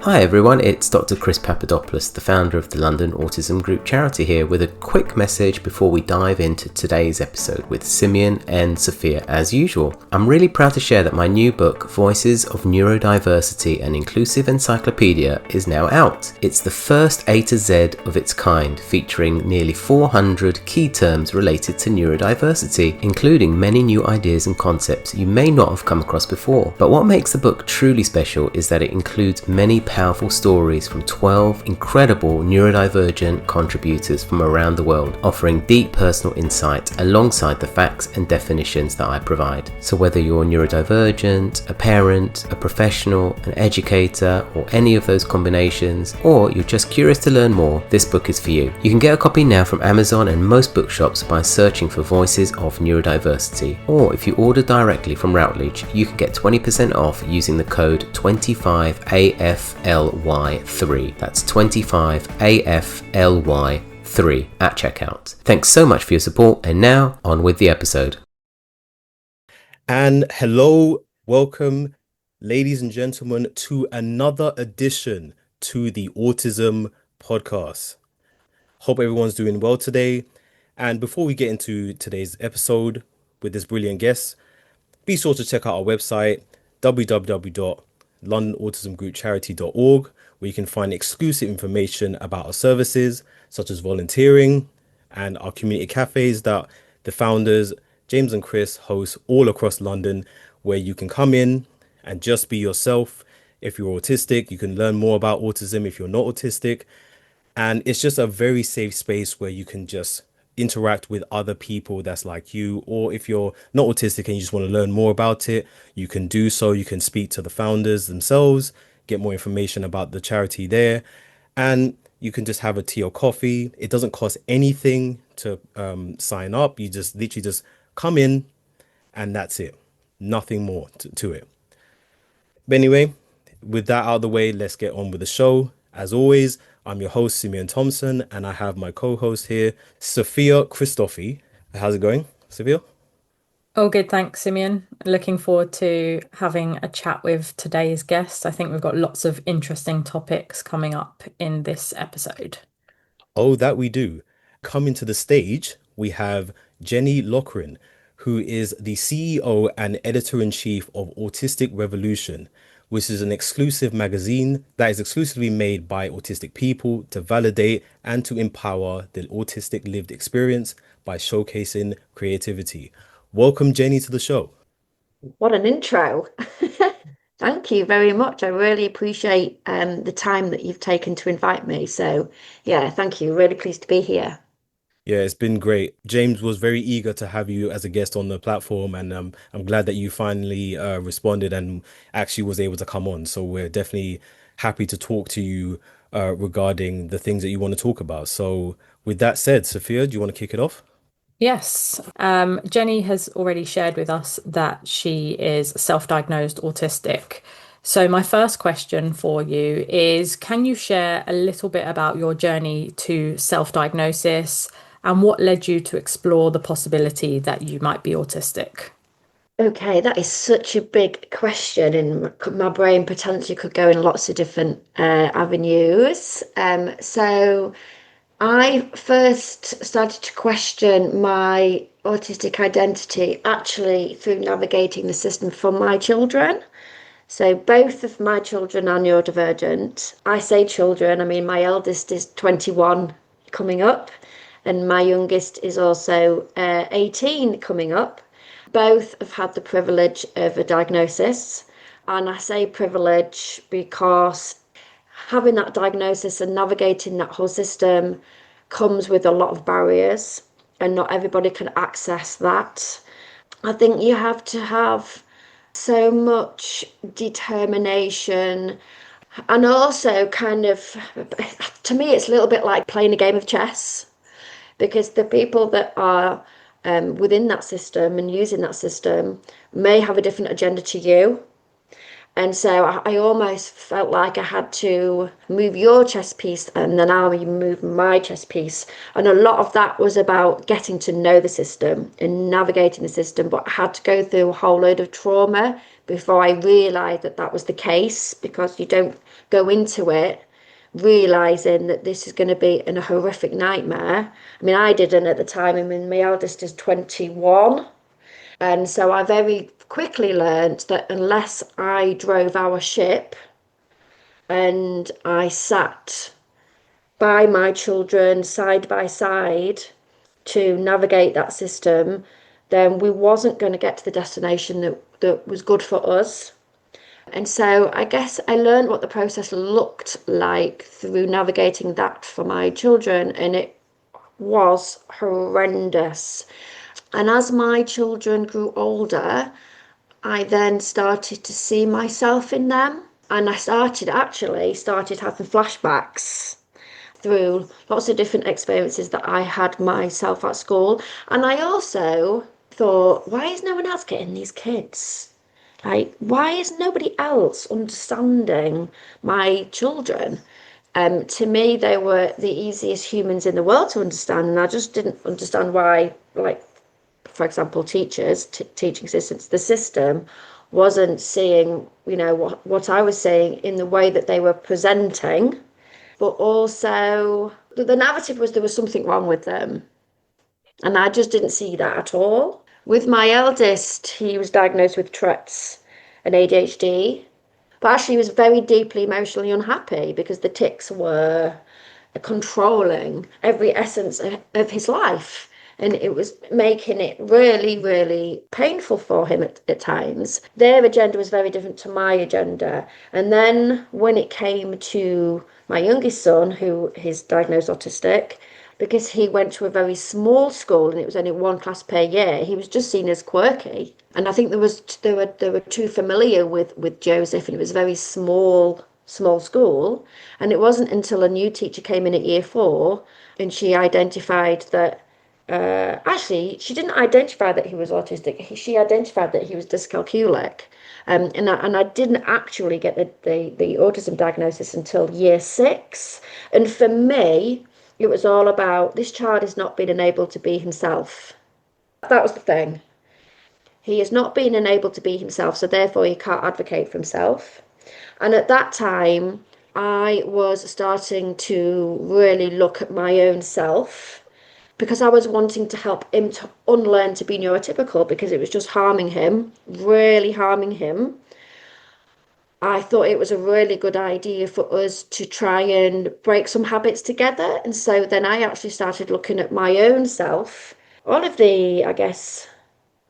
Hi everyone, it's Dr. Chris Papadopoulos, the founder of the London Autism Group charity here with a quick message before we dive into today's episode with Simeon and Sophia as usual. I'm really proud to share that my new book, Voices of Neurodiversity, an Inclusive Encyclopedia, is now out. It's the first A to Z of its kind, featuring nearly 400 key terms related to neurodiversity, including many new ideas and concepts you may not have come across before. But what makes the book truly special is that it includes many powerful stories from 12 incredible neurodivergent contributors from around the world, offering deep personal insight alongside the facts and definitions that I provide. So whether you're neurodivergent, a parent, a professional, an educator, or any of those combinations, or you're just curious to learn more, this book is for you. You can get a copy now from Amazon and most bookshops by searching for Voices of Neurodiversity, or if you order directly from Routledge, you can get 20% off using the code 25AFLY3. That's 25AFLY3 at checkout. Thanks so much for your support, and now on with the episode. And hello, welcome, ladies and gentlemen, to another edition to the Autism Podcast. Hope everyone's doing well today. And before we get into today's episode with this brilliant guest, be sure to check out our website, www.londonautismgroupcharity.org, where you can find exclusive information about our services, such as volunteering and our community cafes that the founders, James and Chris, host all across London, where you can come in and just be yourself. If you're autistic, you can learn more about autism if you're not autistic. And it's just a very safe space where you can just interact with other people that's like you, or if you're not autistic and you just want to learn more about it, you can do so. You can speak to the founders themselves, get more information about the charity there, and you can just have a tea or coffee. It doesn't cost anything to sign up. You just literally just come in and that's it. Nothing more to it. But anyway, with that out of the way, let's get on with the show. As always, I'm your host, Simeon Thompson, and I have my co-host here, Sophia Christophi. How's it going, Sophia? All good, thanks, Simeon. Looking forward to having a chat with today's guest. I think we've got lots of interesting topics coming up in this episode. Oh, that we do. Coming to the stage, we have Jenny Loughran, who is the CEO and editor-in-chief of Autistic Revolution, which is an exclusive magazine that is exclusively made by autistic people to validate and to empower the autistic lived experience by showcasing creativity. Welcome, Jenny, to the show. What an intro. Thank you very much. I really appreciate the time that you've taken to invite me. So, yeah, thank you. Really pleased to be here. Yeah, it's been great. James was very eager to have you as a guest on the platform, and I'm glad that you finally responded and actually was able to come on. So we're definitely happy to talk to you regarding the things that you want to talk about. So with that said, Sophia, do you want to kick it off? Yes, Jenny has already shared with us that she is self-diagnosed autistic. So my first question for you is, can you share a little bit about your journey to self-diagnosis and what led you to explore the possibility that you might be autistic? Okay, that is such a big question, and my brain potentially could go in lots of different avenues. So I first started to question my autistic identity actually through navigating the system for my children. So both of my children are neurodivergent. I say children, I mean my eldest is 21 coming up, and my youngest is also 18 coming up. Both have had the privilege of a diagnosis, and I say privilege because having that diagnosis and navigating that whole system comes with a lot of barriers, and not everybody can access that. I think you have to have so much determination, and also kind of, to me, it's a little bit like playing a game of chess, because the people that are within that system and using that system may have a different agenda to you. And so I almost felt like I had to move your chess piece and then I'll move my chess piece. And a lot of that was about getting to know the system and navigating the system, but I had to go through a whole load of trauma before I realised that that was the case, because you don't go into it realising that this is going to be a horrific nightmare. I mean, I didn't at the time. I mean, my eldest is 21. And so I very quickly learnt that unless I drove our ship and I sat by my children side by side to navigate that system, then we wasn't going to get to the destination that was good for us. And so I guess I learned what the process looked like through navigating that for my children, and it was horrendous. And as my children grew older, I then started to see myself in them. And I started having flashbacks through lots of different experiences that I had myself at school. And I also thought, why is no one else getting these kids? Like, why is nobody else understanding my children? To me, they were the easiest humans in the world to understand, and I just didn't understand why, like, for example, teachers, teaching assistants, the system wasn't seeing, what I was saying in the way that they were presenting, but also the narrative was there was something wrong with them. And I just didn't see that at all. With my eldest, he was diagnosed with Tourette's and ADHD, but actually he was very deeply emotionally unhappy because the tics were controlling every essence of his life. And it was making it really, really painful for him at times. Their agenda was very different to my agenda. And then when it came to my youngest son, who is diagnosed autistic, because he went to a very small school and it was only one class per year, he was just seen as quirky. And I think they were too familiar with Joseph, and it was a very small school. And it wasn't until a new teacher came in at year 4 and she identified that actually, she didn't identify that he was autistic. She identified that he was dyscalculic. And I didn't actually get the autism diagnosis until year 6. And for me, it was all about this child is not being enabled to be himself. That was the thing. He is not being enabled to be himself, so therefore he can't advocate for himself. And at that time, I was starting to really look at my own self, because I was wanting to help him to unlearn to be neurotypical, because it was just harming him, really harming him. I thought it was a really good idea for us to try and break some habits together. And so then I actually started looking at my own self. All of the, I guess,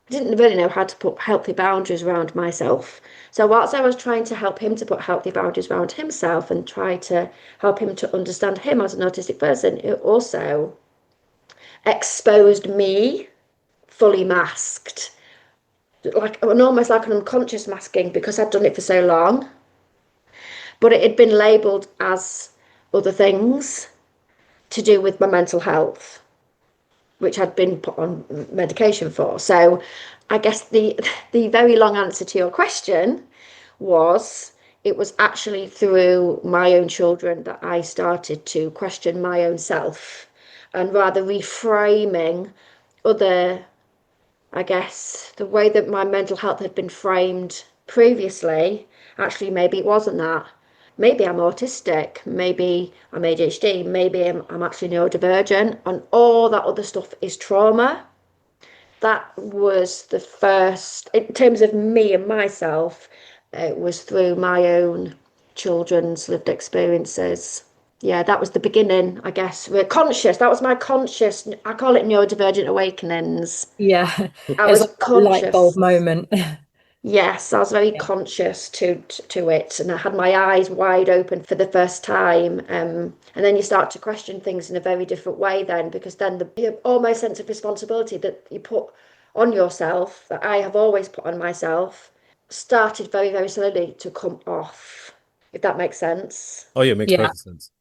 I didn't really know how to put healthy boundaries around myself. So whilst I was trying to help him to put healthy boundaries around himself and try to help him to understand him as an autistic person, it also exposed me fully masked, like almost like an unconscious masking, because I'd done it for so long. But it had been labelled as other things to do with my mental health, which I'd been put on medication for. So I guess the very long answer to your question was, it was actually through my own children that I started to question my own self, and rather reframing other, I guess, the way that my mental health had been framed previously. Actually, maybe it wasn't that. Maybe I'm autistic, maybe I'm ADHD, maybe I'm actually neurodivergent, and all that other stuff is trauma. That was the first, in terms of me and myself, it was through my own children's lived experiences. Yeah, that was the beginning, I guess. We're conscious. That was my conscious, I call it neurodivergent awakenings. Yeah, I it was was like a light bulb conscious. moment. Yes, I was very Yeah. conscious to it, and I had my eyes wide open for the first time. And then you start to question things in a very different way then, because then the almost sense of responsibility that you put on yourself, that I have always put on myself, started very, very slowly to come off, if that makes sense. Oh yeah, makes Yeah. perfect sense.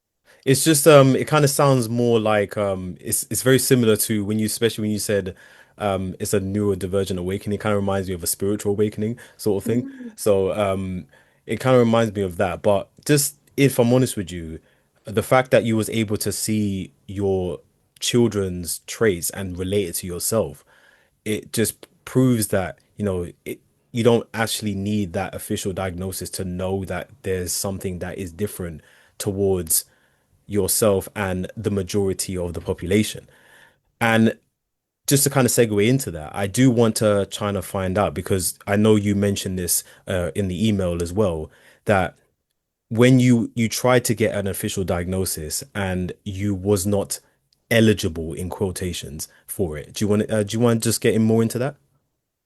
It's just it kind of sounds more like it's very similar to when you, especially when you said it's a neurodivergent awakening. It kind of reminds me of a spiritual awakening sort of thing. Mm. So it kind of reminds me of that. But just if I'm honest with you, the fact that you was able to see your children's traits and relate it to yourself, it just proves that, you don't actually need that official diagnosis to know that there's something that is different towards yourself and the majority of the population. And just to kind of segue into that, I do want to try to find out, because I know you mentioned this in the email as well, that when you tried to get an official diagnosis and you was not eligible in quotations for it. Do you want to just get in more into that?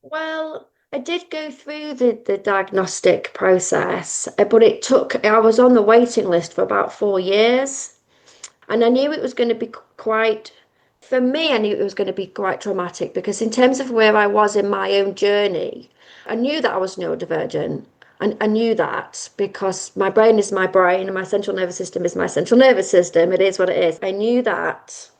Well, I did go through the diagnostic process, but I was on the waiting list for about 4 years. And I knew it was going to be quite, for me, I knew it was going to be quite traumatic because, in terms of where I was in my own journey, I knew that I was neurodivergent. And I knew that because my brain is my brain and my central nervous system is my central nervous system. It is what it is. I knew that.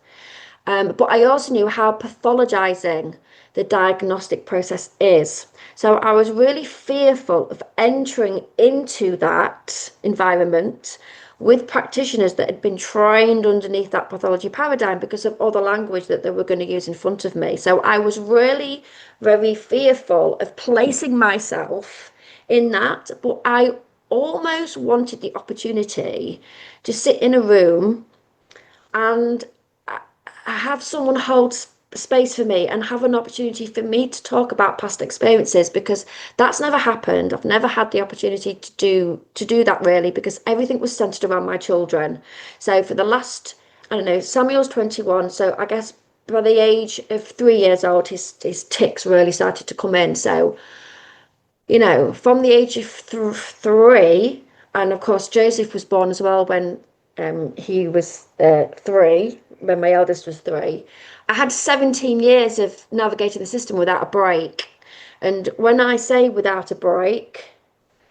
But I also knew how pathologizing the diagnostic process is. So I was really fearful of entering into that environment with practitioners that had been trained underneath that pathology paradigm because of all the language that they were going to use in front of me. So I was really very fearful of placing myself in that, but I almost wanted the opportunity to sit in a room and have someone hold space for me and have an opportunity for me to talk about past experiences, because that's never happened. I've never had the opportunity to do that, really, because everything was centered around my children. So for the last, I don't know, Samuel's 21, so I guess by the age of 3 years old, his tics really started to come in. So, from the age of three, and of course Joseph was born as well when he was 3, when my eldest was 3. I had 17 years of navigating the system without a break. And when I say without a break,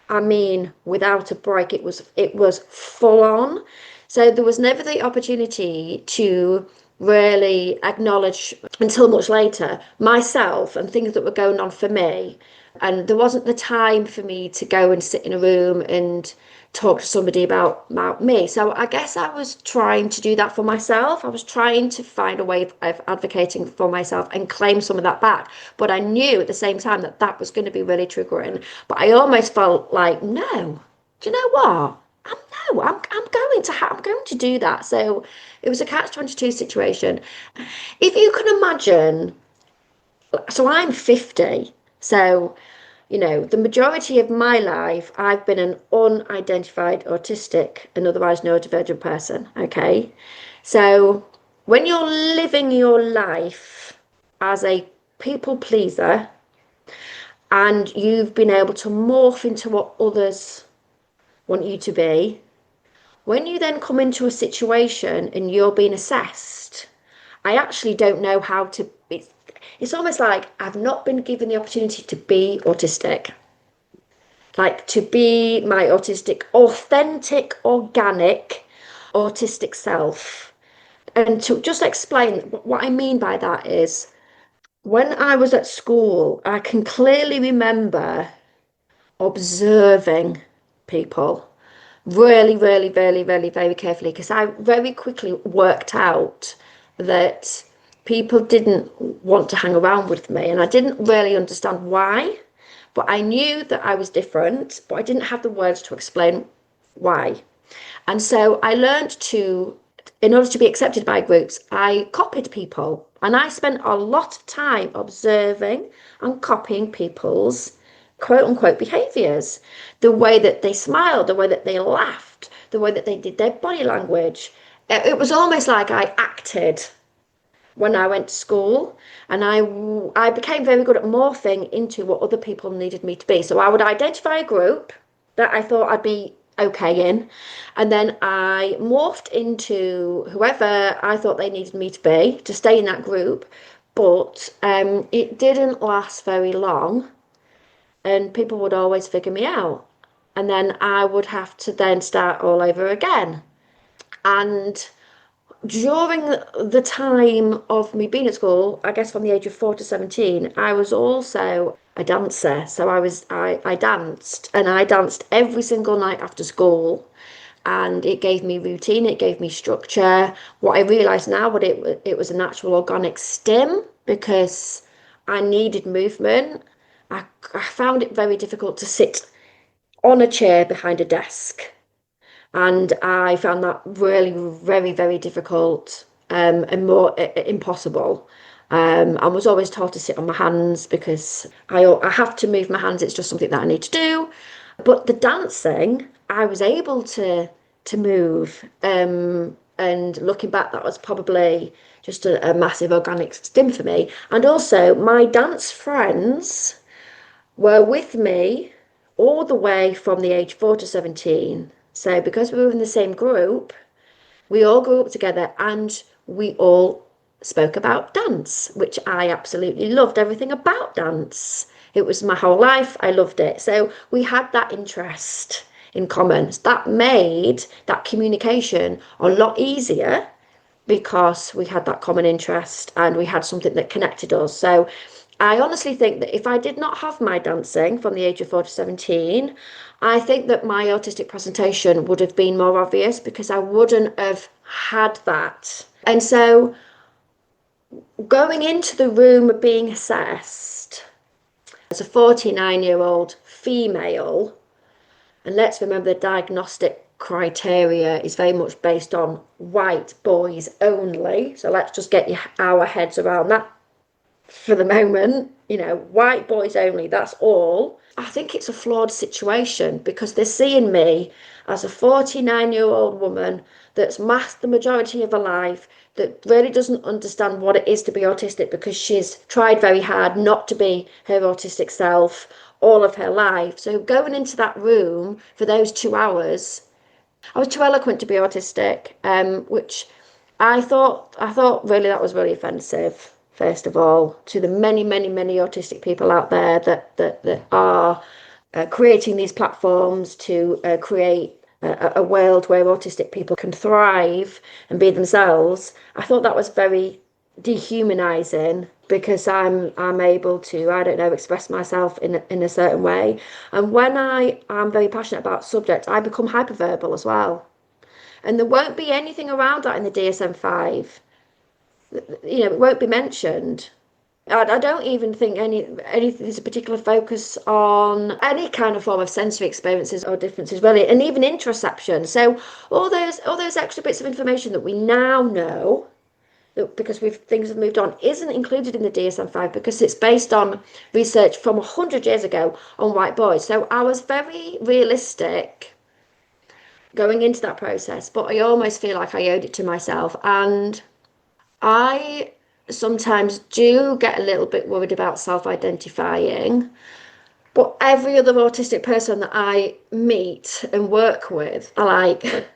I mean without a break. It was full on. So there was never the opportunity to really acknowledge until much later myself and things that were going on for me. And there wasn't the time for me to go and sit in a room and talk to somebody about me. So I guess I was trying to do that for myself. I was trying to find a way of advocating for myself and claim some of that back. But I knew at the same time that that was going to be really triggering. But I almost felt like, no, do you know what? I'm going to do that. So it was a catch-22 situation. If you can imagine, so I'm 50. So the majority of my life, I've been an unidentified autistic and otherwise neurodivergent person. Okay. So when you're living your life as a people pleaser and you've been able to morph into what others want you to be, when you then come into a situation and you're being assessed, I actually don't know how to. It's almost like I've not been given the opportunity to be autistic, like to be my autistic, authentic, organic, autistic self. And to just explain what I mean by that is, when I was at school, I can clearly remember observing people really, really, really, really, very carefully, because I very quickly worked out that people didn't want to hang around with me, and I didn't really understand why, but I knew that I was different, but I didn't have the words to explain why. And so I learned to, in order to be accepted by groups, I copied people, and I spent a lot of time observing and copying people's quote unquote behaviors, the way that they smiled, the way that they laughed, the way that they did their body language. It was almost like I acted when I went to school, and I became very good at morphing into what other people needed me to be. So I would identify a group that I thought I'd be okay in, and then I morphed into whoever I thought they needed me to be to stay in that group. But it didn't last very long, and people would always figure me out, and then I would have to then start all over again. And during the time of me being at school, I guess from the age of 4 to 17, I was also a dancer. So I danced, and I danced every single night after school, and it gave me routine, it gave me structure. What I realise now, what it was a natural organic stim, because I needed movement. I found it very difficult to sit on a chair behind a desk. And I found that really very, very difficult, and more impossible. I was always told to sit on my hands because I have to move my hands. It's just something that I need to do. But the dancing, I was able to move. And looking back, that was probably just a massive organic stim for me. And also, my dance friends were with me all the way from the age 4 to 17. So because we were in the same group, we all grew up together and we all spoke about dance, which I absolutely loved everything about dance. It was my whole life. I loved it. So we had that interest in common. That made that communication a lot easier because we had that common interest and we had something that connected us. So I honestly think that if I did not have my dancing from the age of 4 to 17, I think that my autistic presentation would have been more obvious because I wouldn't have had that. And so going into the room being assessed as a 49-year-old female, and let's remember the diagnostic criteria is very much based on white boys only. So let's just get our heads around that for the moment. White boys only, that's all. I think it's a flawed situation because they're seeing me as a 49-year-old woman that's masked the majority of her life, that really doesn't understand what it is to be autistic because she's tried very hard not to be her autistic self all of her life. So going into that room for those 2 hours, I was too eloquent to be autistic, which I thought really that was really offensive. First of all, to the many, many, many autistic people out there that are creating these platforms to create a world where autistic people can thrive and be themselves. I thought that was very dehumanizing because I'm able to, I don't know, express myself in a certain way. And when I'm very passionate about subjects, I become hyperverbal as well. And there won't be anything around that in the DSM-5. It won't be mentioned. I don't even think there's a particular focus on any kind of form of sensory experiences or differences, really, and even interoception. So all those extra bits of information that we now know, that because things have moved on, isn't included in the DSM-5 because it's based on research from 100 years ago on white boys. So I was very realistic going into that process, but I almost feel like I owed it to myself. And I sometimes do get a little bit worried about self-identifying, but every other autistic person that I meet and work with are like,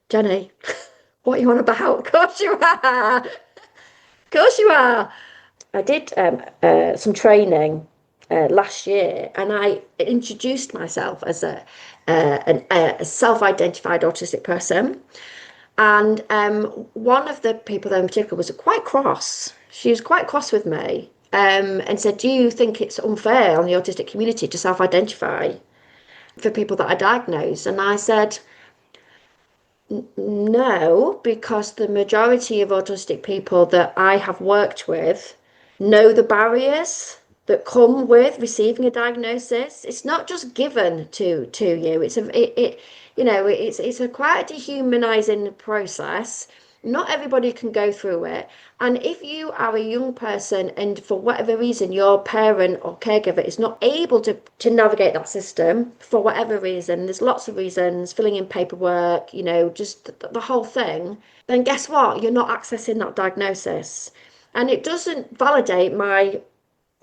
Jenny, what are you on about? Of course you are. Of course you are. I did some training last year, and I introduced myself as a self-identified autistic person. And one of the people there in particular was quite cross. She was quite cross with me, and said, do you think it's unfair on the autistic community to self-identify for people that are diagnosed? And I said, no, because the majority of autistic people that I have worked with know the barriers that come with receiving a diagnosis. It's not just given to you. It's a quite a dehumanizing process. Not everybody can go through it. And if you are a young person and for whatever reason your parent or caregiver is not able to navigate that system for whatever reason, there's lots of reasons, filling in paperwork, just the whole thing, then guess what? You're not accessing that diagnosis. And it doesn't validate my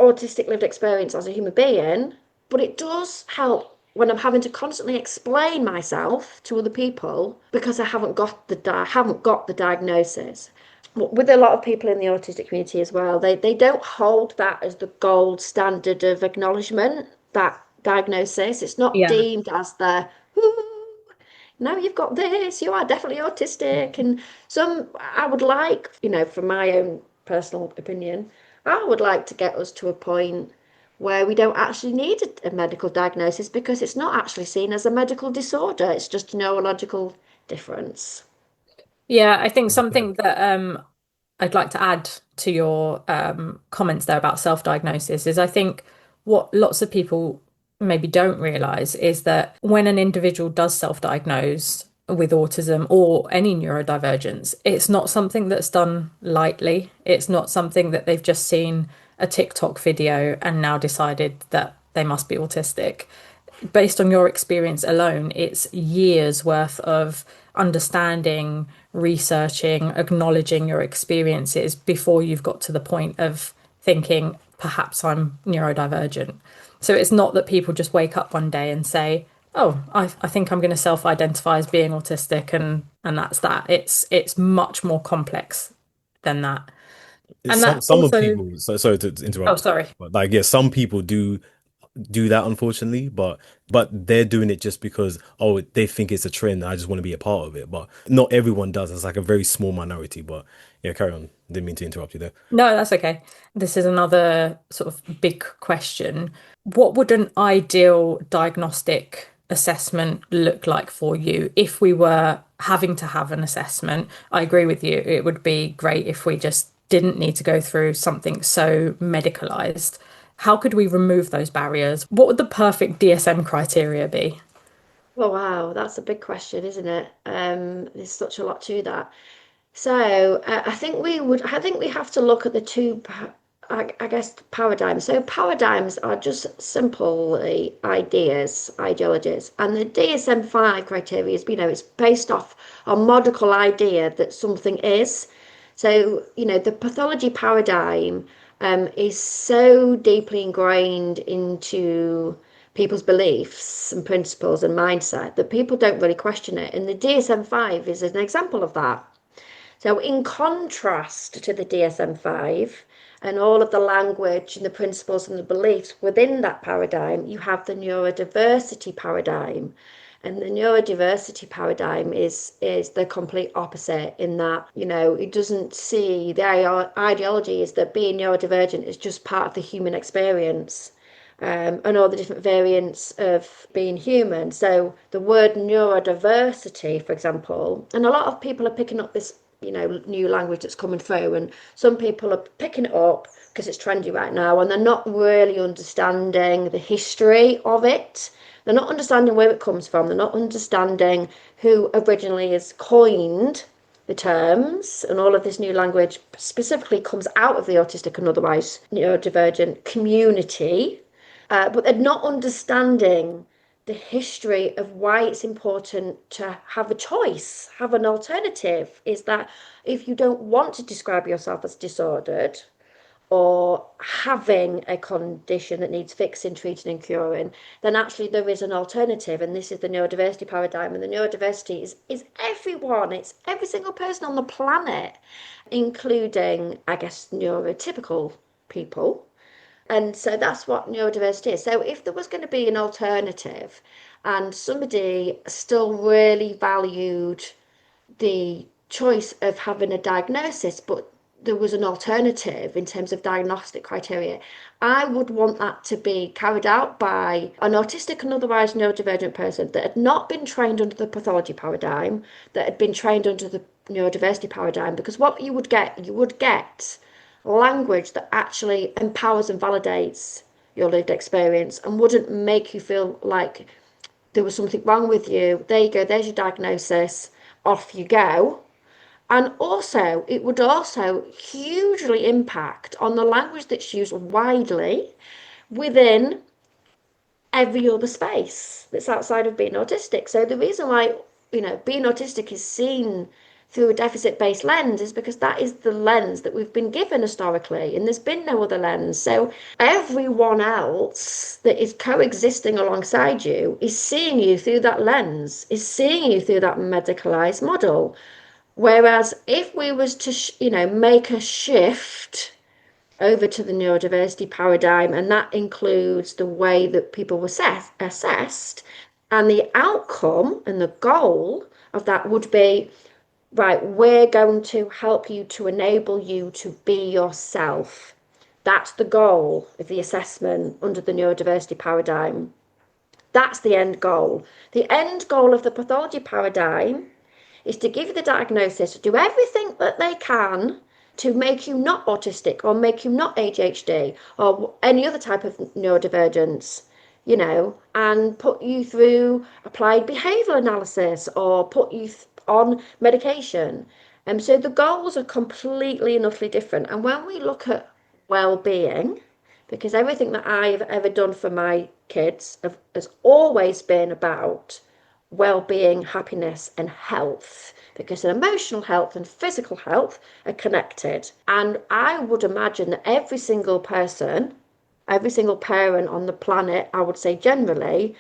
autistic lived experience as a human being, but it does help when I'm having to constantly explain myself to other people because I haven't got the diagnosis. With a lot of people in the autistic community as well, they don't hold that as the gold standard of acknowledgement, that diagnosis. It's not deemed as the, now you've got this, you are definitely autistic. And I would like, from my own personal opinion, I would like to get us to a point where we don't actually need a medical diagnosis because it's not actually seen as a medical disorder. It's just a neurological difference. Yeah, I think something that I'd like to add to your comments there about self-diagnosis is I think what lots of people maybe don't realize is that when an individual does self-diagnose with autism or any neurodivergence, it's not something that's done lightly. It's not something that they've just seen a TikTok video and now decided that they must be autistic. Based on your experience alone, it's years worth of understanding, researching, acknowledging your experiences before you've got to the point of thinking, perhaps I'm neurodivergent. So it's not that people just wake up one day and say, oh, I think I'm going to self-identify as being autistic and that's that. It's much more complex than that. And that Some of also, people, so sorry to oh, interrupt, sorry. but like, yeah, some people do that, unfortunately, but they're doing it just because, oh, they think it's a trend and I just want to be a part of it. But not everyone does. It's like a very small minority. But yeah, carry on. Didn't mean to interrupt you there. No, that's okay. This is another sort of big question. What would an ideal diagnostic assessment look like for you if we were having to have an assessment? I agree with you. It would be great if we just didn't need to go through something so medicalized. How could we remove those barriers? What would the perfect DSM criteria be? Well, wow, that's a big question, isn't it? There's such a lot to that. So I think we have to look at the two, I guess, paradigms. So paradigms are just simply ideas, ideologies, and the DSM-5 criteria is, it's based off a modical idea that something is. So, the pathology paradigm is so deeply ingrained into people's beliefs and principles and mindset that people don't really question it. And the DSM-5 is an example of that. So, in contrast to the DSM-5 and all of the language and the principles and the beliefs within that paradigm, you have the neurodiversity paradigm. And the neurodiversity paradigm is the complete opposite in that, it doesn't see the ideology is that being neurodivergent is just part of the human experience. And all the different variants of being human. So the word neurodiversity, for example, and a lot of people are picking up this, new language that's coming through, and some people are picking it up because it's trendy right now, and they're not really understanding the history of it. They're not understanding where it comes from. They're not understanding who originally has coined the terms, and all of this new language specifically comes out of the autistic and otherwise neurodivergent community. But they're not understanding the history of why it's important to have a choice, have an alternative. Is that if you don't want to describe yourself as disordered or having a condition that needs fixing, treating, and curing, then actually there is an alternative. And this is the neurodiversity paradigm. And the neurodiversity is everyone, it's every single person on the planet, including, I guess, neurotypical people. And so that's what neurodiversity is. So if there was going to be an alternative and somebody still really valued the choice of having a diagnosis, but there was an alternative in terms of diagnostic criteria, I would want that to be carried out by an autistic and otherwise neurodivergent person that had not been trained under the pathology paradigm, that had been trained under the neurodiversity paradigm, because what you would get language that actually empowers and validates your lived experience and wouldn't make you feel like there was something wrong with you. There you go, there's your diagnosis, off you go. And also, it would also hugely impact on the language that's used widely within every other space that's outside of being autistic. So the reason why, being autistic is seen through a deficit-based lens is because that is the lens that we've been given historically, and there's been no other lens. So everyone else that is coexisting alongside you is seeing you through that lens, is seeing you through that medicalized model. Whereas if we was to, make a shift over to the neurodiversity paradigm, and that includes the way that people were assessed, and the outcome and the goal of that would be, right, we're going to help you to enable you to be yourself. That's the goal of the assessment under the neurodiversity paradigm. That's the end goal. The end goal of the pathology paradigm is to give you the diagnosis, do everything that they can to make you not autistic or make you not ADHD or any other type of neurodivergence, and put you through applied behavioural analysis or put you on medication. And so the goals are completely and utterly different. And when we look at well-being, because everything that I've ever done for my kids has always been about well-being, happiness and health, because emotional health and physical health are connected. And I would imagine that every single person, every single parent on the planet, I would say generally,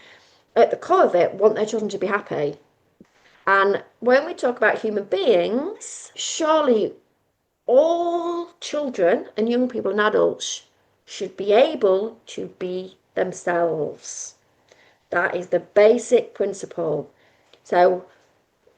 at the core of it, want their children to be happy. And when we talk about human beings, surely all children and young people and adults should be able to be themselves. That is the basic principle. So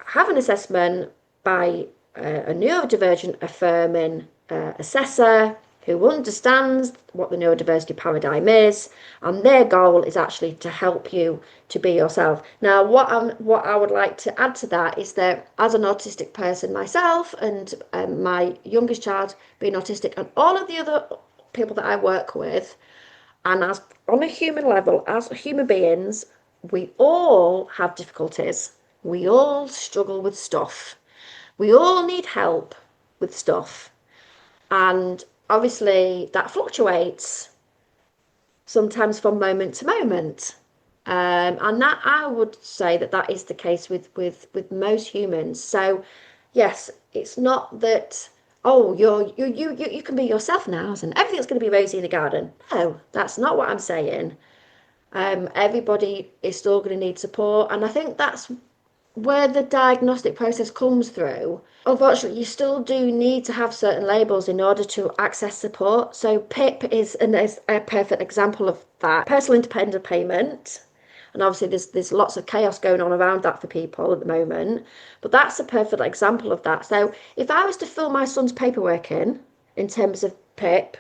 have an assessment by a neurodivergent affirming assessor who understands what the neurodiversity paradigm is, and their goal is actually to help you to be yourself. Now, what I would like to add to that is that as an autistic person myself, and my youngest child being autistic, and all of the other people that I work with, and as on a human level, as human beings, we all have difficulties. We all struggle with stuff. We all need help with stuff. And obviously that fluctuates sometimes from moment to moment. And that, I would say that is the case with most humans. So yes, it's not that, oh, you can be yourself now and everything's going to be rosy in the garden. No, that's not what I'm saying. Everybody is still going to need support, and I think that's where the diagnostic process comes through. Unfortunately, you still do need to have certain labels in order to access support. So PIP is a perfect example of that. Personal independent payment. And obviously there's lots of chaos going on around that for people at the moment. But that's a perfect example of that. So if I was to fill my son's paperwork in terms of PIP,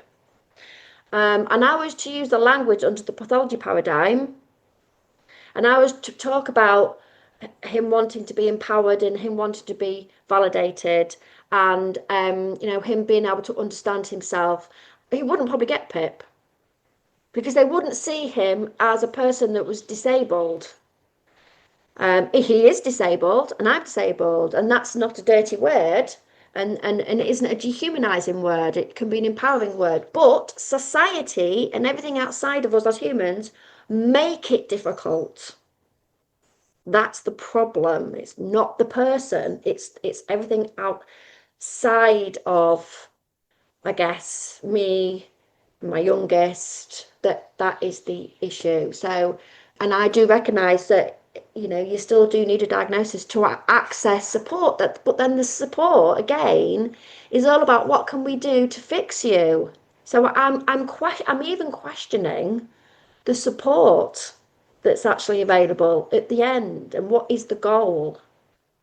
and I was to use the language under the pathology paradigm, and I was to talk about him wanting to be empowered and him wanting to be validated, and him being able to understand himself, he wouldn't probably get PIP, because they wouldn't see him as a person that was disabled. He is disabled and I'm disabled, and that's not a dirty word, and it isn't a dehumanizing word. It can be an empowering word, but society and everything outside of us as humans make it difficult. That's the problem. It's not the person. It's everything outside of, I guess, me, my youngest, that is the issue. So, and I do recognise that, you still do need a diagnosis to access support. But then the support, again, is all about what can we do to fix you. So I'm even questioning the support that's actually available at the end, and what is the goal.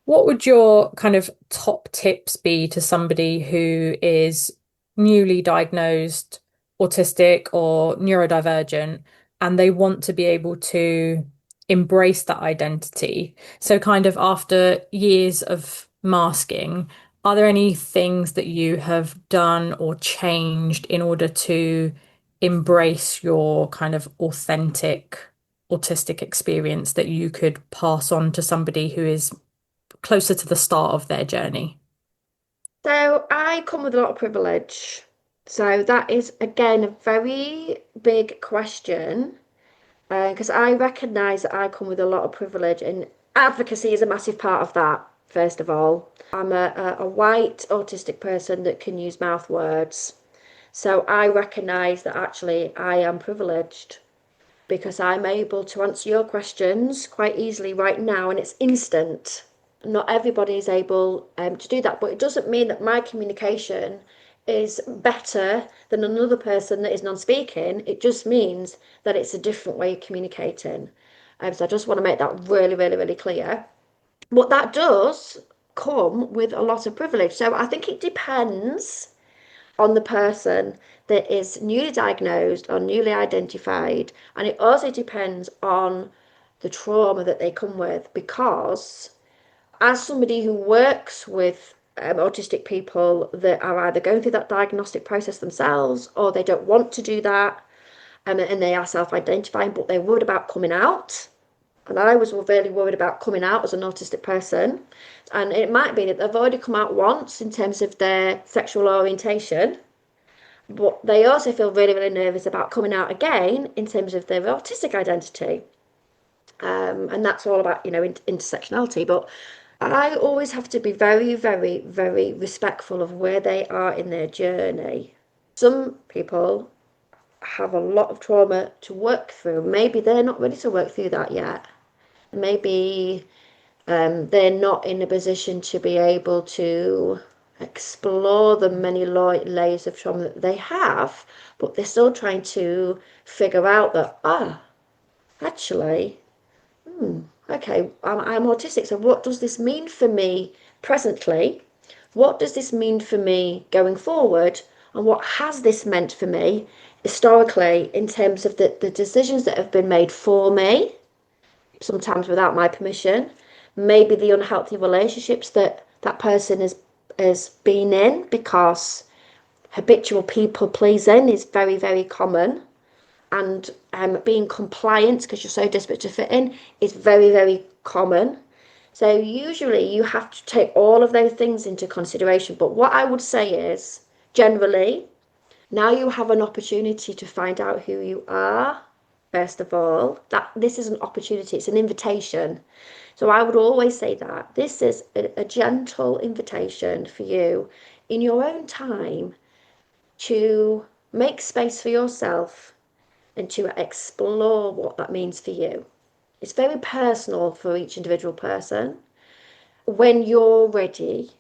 What would your kind of top tips be to somebody who is newly diagnosed autistic or neurodivergent, and they want to be able to embrace that identity? So kind of after years of masking, are there any things that you have done or changed in order to embrace your kind of authentic autistic experience that you could pass on to somebody who is closer to the start of their journey? So I come with a lot of privilege. So that is, again, a very big question, because I recognise that I come with a lot of privilege, and advocacy is a massive part of that. First of all, I'm a white autistic person that can use mouth words. So I recognise that actually I am privileged, because I'm able to answer your questions quite easily right now, and it's instant. Not everybody is able to do that, but it doesn't mean that my communication is better than another person that is non-speaking. It just means that it's a different way of communicating. So I just want to make that really, really, really clear. But that does come with a lot of privilege. So I think it depends on the person that is newly diagnosed or newly identified, and it also depends on the trauma that they come with, because as somebody who works with autistic people that are either going through that diagnostic process themselves, or they don't want to do that, and they are self-identifying, but they're worried about coming out. And I was really worried about coming out as an autistic person. And it might be that they've already come out once in terms of their sexual orientation, but they also feel really, really nervous about coming out again in terms of their autistic identity. And that's all about, intersectionality. But I always have to be very, very, very respectful of where they are in their journey. Some people have a lot of trauma to work through. Maybe they're not ready to work through that yet. Maybe they're not in a position to be able to explore the many layers of trauma that they have, but they're still trying to figure out that, actually, okay, I'm autistic, so what does this mean for me presently? What does this mean for me going forward? And what has this meant for me historically in terms of the decisions that have been made for me, sometimes without my permission, maybe the unhealthy relationships that that person has been in, because habitual people pleasing is very, very common, and being compliant because you're so desperate to fit in is very, very common. So usually you have to take all of those things into consideration. But what I would say is, generally, now you have an opportunity to find out who you are. First of all, that this is an opportunity, it's an invitation. So I would always say that this is a gentle invitation for you in your own time to make space for yourself and to explore what that means for you. It's very personal for each individual person. When you're ready,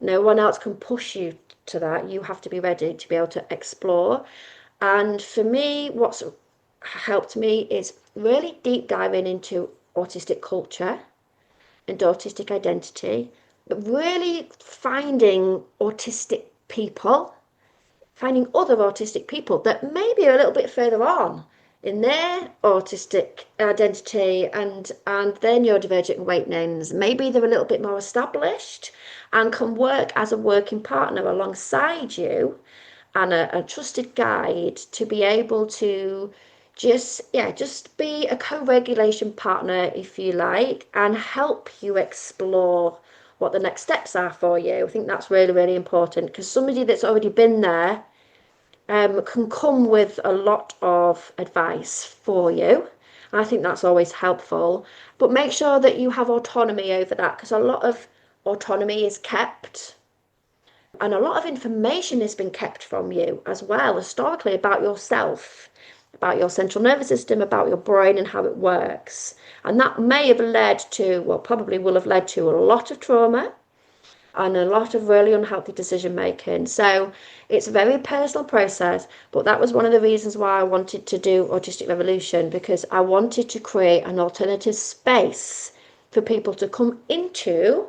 no one else can push you to that. You have to be ready to be able to explore. And for me, what's helped me is really deep diving into autistic culture and autistic identity, but really finding autistic people, finding other autistic people that maybe are a little bit further on in their autistic identity and their neurodivergent awakenings. Maybe they're a little bit more established and can work as a working partner alongside you and a trusted guide to be able to just be a co-regulation partner, if you like, and help you explore what the next steps are for you. I think that's really, really important, because somebody that's already been there can come with a lot of advice for you. I think that's always helpful. But make sure that you have autonomy over that, because a lot of autonomy is kept and a lot of information has been kept from you as well, historically, about yourself, about your central nervous system, about your brain and how it works. And that may have led to, well, probably will have led to a lot of trauma and a lot of really unhealthy decision making. So it's a very personal process, but that was one of the reasons why I wanted to do Autistic Revolution, because I wanted to create an alternative space for people to come into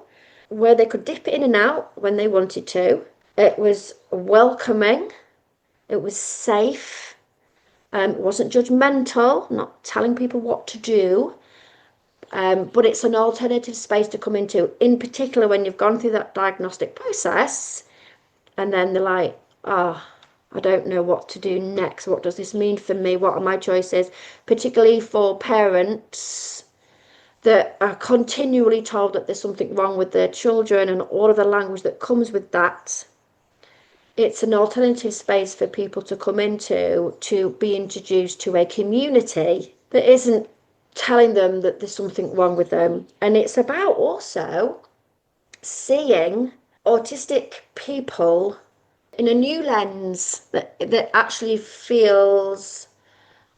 where they could dip in and out when they wanted to. It was welcoming, it was safe, it wasn't judgmental, not telling people what to do. But it's an alternative space to come into, in particular when you've gone through that diagnostic process and then they're like, I don't know what to do next. What does this mean for me? What are my choices? Particularly for parents that are continually told that there's something wrong with their children and all of the language that comes with that. It's an alternative space for people to come into, to be introduced to a community that isn't telling them that there's something wrong with them. And it's about also seeing autistic people in a new lens that actually feels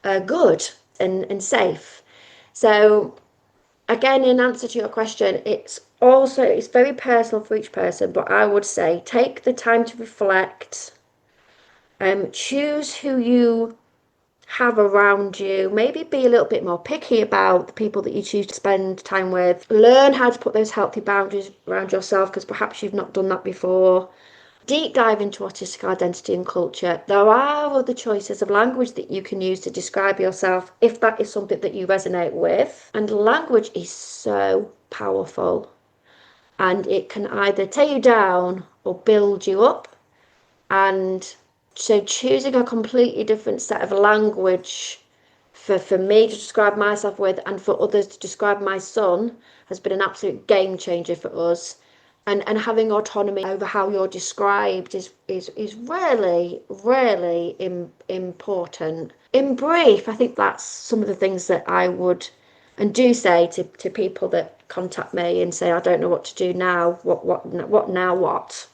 good and safe. So again, in answer to your question, it's very personal for each person, but I would say take the time to reflect, choose who you have around you, maybe be a little bit more picky about the people that you choose to spend time with. Learn how to put those healthy boundaries around yourself, because perhaps you've not done that before. Deep dive into autistic identity and culture. There are other choices of language that you can use to describe yourself if that is something that you resonate with. And language is so powerful. and it can either tear you down or build you up. And so choosing a completely different set of language for me to describe myself with and for others to describe my son has been an absolute game changer for us. And having autonomy over how you're described is really, really important. In brief, I think that's some of the things that I would and do say to people that contact me and say, I don't know what to do now. What now? What?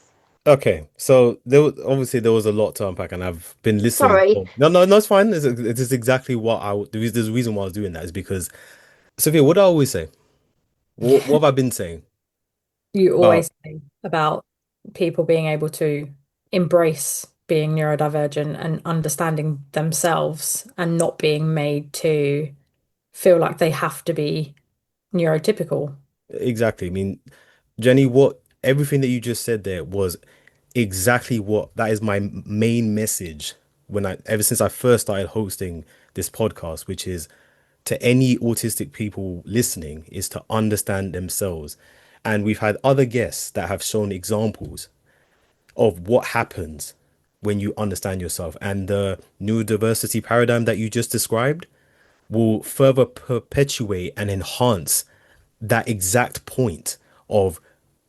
Okay, so obviously there was a lot to unpack, and I've been listening. Sorry. No, it's fine. It is exactly what there's a reason why I was doing that is because Sophia, what do I always say? What have I been saying You about always say about people being able to embrace being neurodivergent and understanding themselves and not being made to feel like they have to be neurotypical. exactly? I mean, Jenny, what everything that you just said there was exactly what that is my main message when I ever since I first started hosting this podcast, which is to any autistic people listening, is to understand themselves. And we've had other guests that have shown examples of what happens when you understand yourself. And the neurodiversity paradigm that you just described will further perpetuate and enhance that exact point of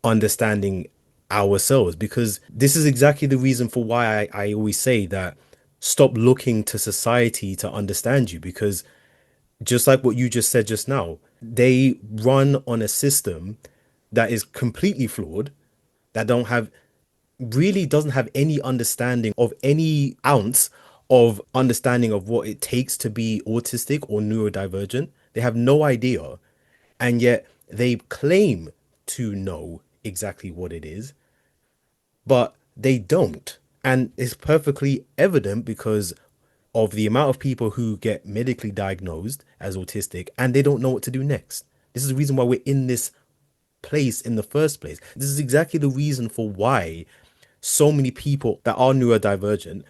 understanding ourselves. Because this is exactly the reason for why I always say that stop looking to society to understand you. Because just like what you just said just now, they run on a system that is completely flawed, that don't have really doesn't have any understanding of any ounce of understanding of what it takes to be autistic or neurodivergent. They have no idea. And yet they claim to know exactly what it is, but they don't. And it's perfectly evident because of the amount of people who get medically diagnosed as autistic and they don't know what to do next. This is the reason why we're in this place in the first place. This is exactly the reason for why so many people that are neurodivergent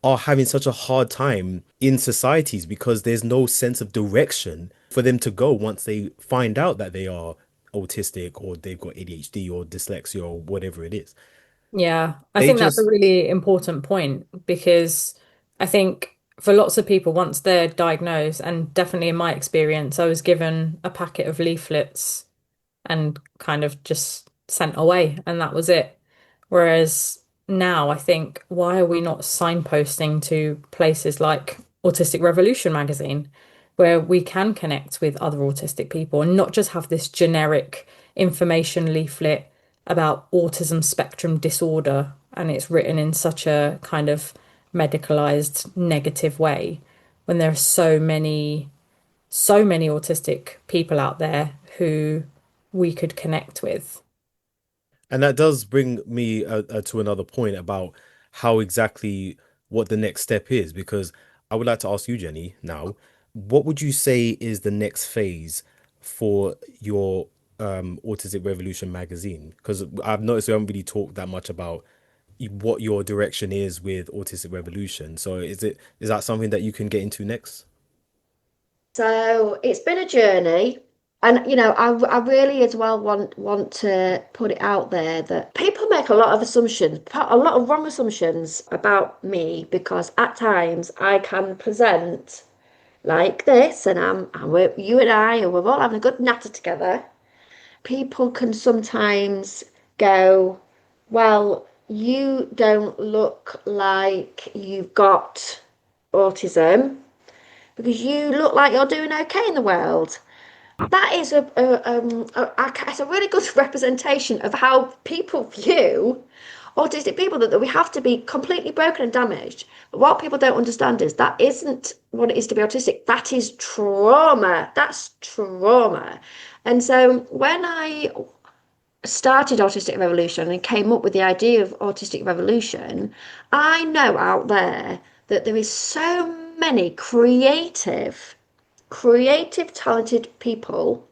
are having such a hard time in societies because there's no sense of direction for them to go once they find out that they are autistic or they've got ADHD or dyslexia or whatever it is. Yeah, I They think that's a just really important point because I think for lots of people, once they're diagnosed, and definitely in my experience, I was given a packet of leaflets and kind of just sent away, and that was it. Whereas now I think, why are we not signposting to places like Autistic Revolution magazine, where we can connect with other autistic people and not just have this generic information leaflet about autism spectrum disorder, and it's written in such a kind of medicalized negative way when there are so many autistic people out there who we could connect with. and that does bring me to another point about how exactly what the next step is, because I would like to ask you, Jenny, now, what would you say is the next phase for your Autistic Revolution magazine? Because I've noticed we haven't really talked that much about what your direction is with Autistic Revolution. So is that something that you can get into next? So it's been a journey. And I really as well want to put it out there that people make a lot of assumptions, a lot of wrong assumptions about me because at times I can present like this, and you and I, and we're all having a good natter together. People can sometimes go, well, you don't look like you've got autism because you look like you're doing okay in the world. That is it's a really good representation of how people view autistic people, that we have to be completely broken and damaged. But what people don't understand is that isn't what it is to be autistic. That is trauma. That's trauma. And so when I started Autistic Revolution and came up with the idea of Autistic Revolution, I know out there that there is so many creative, talented people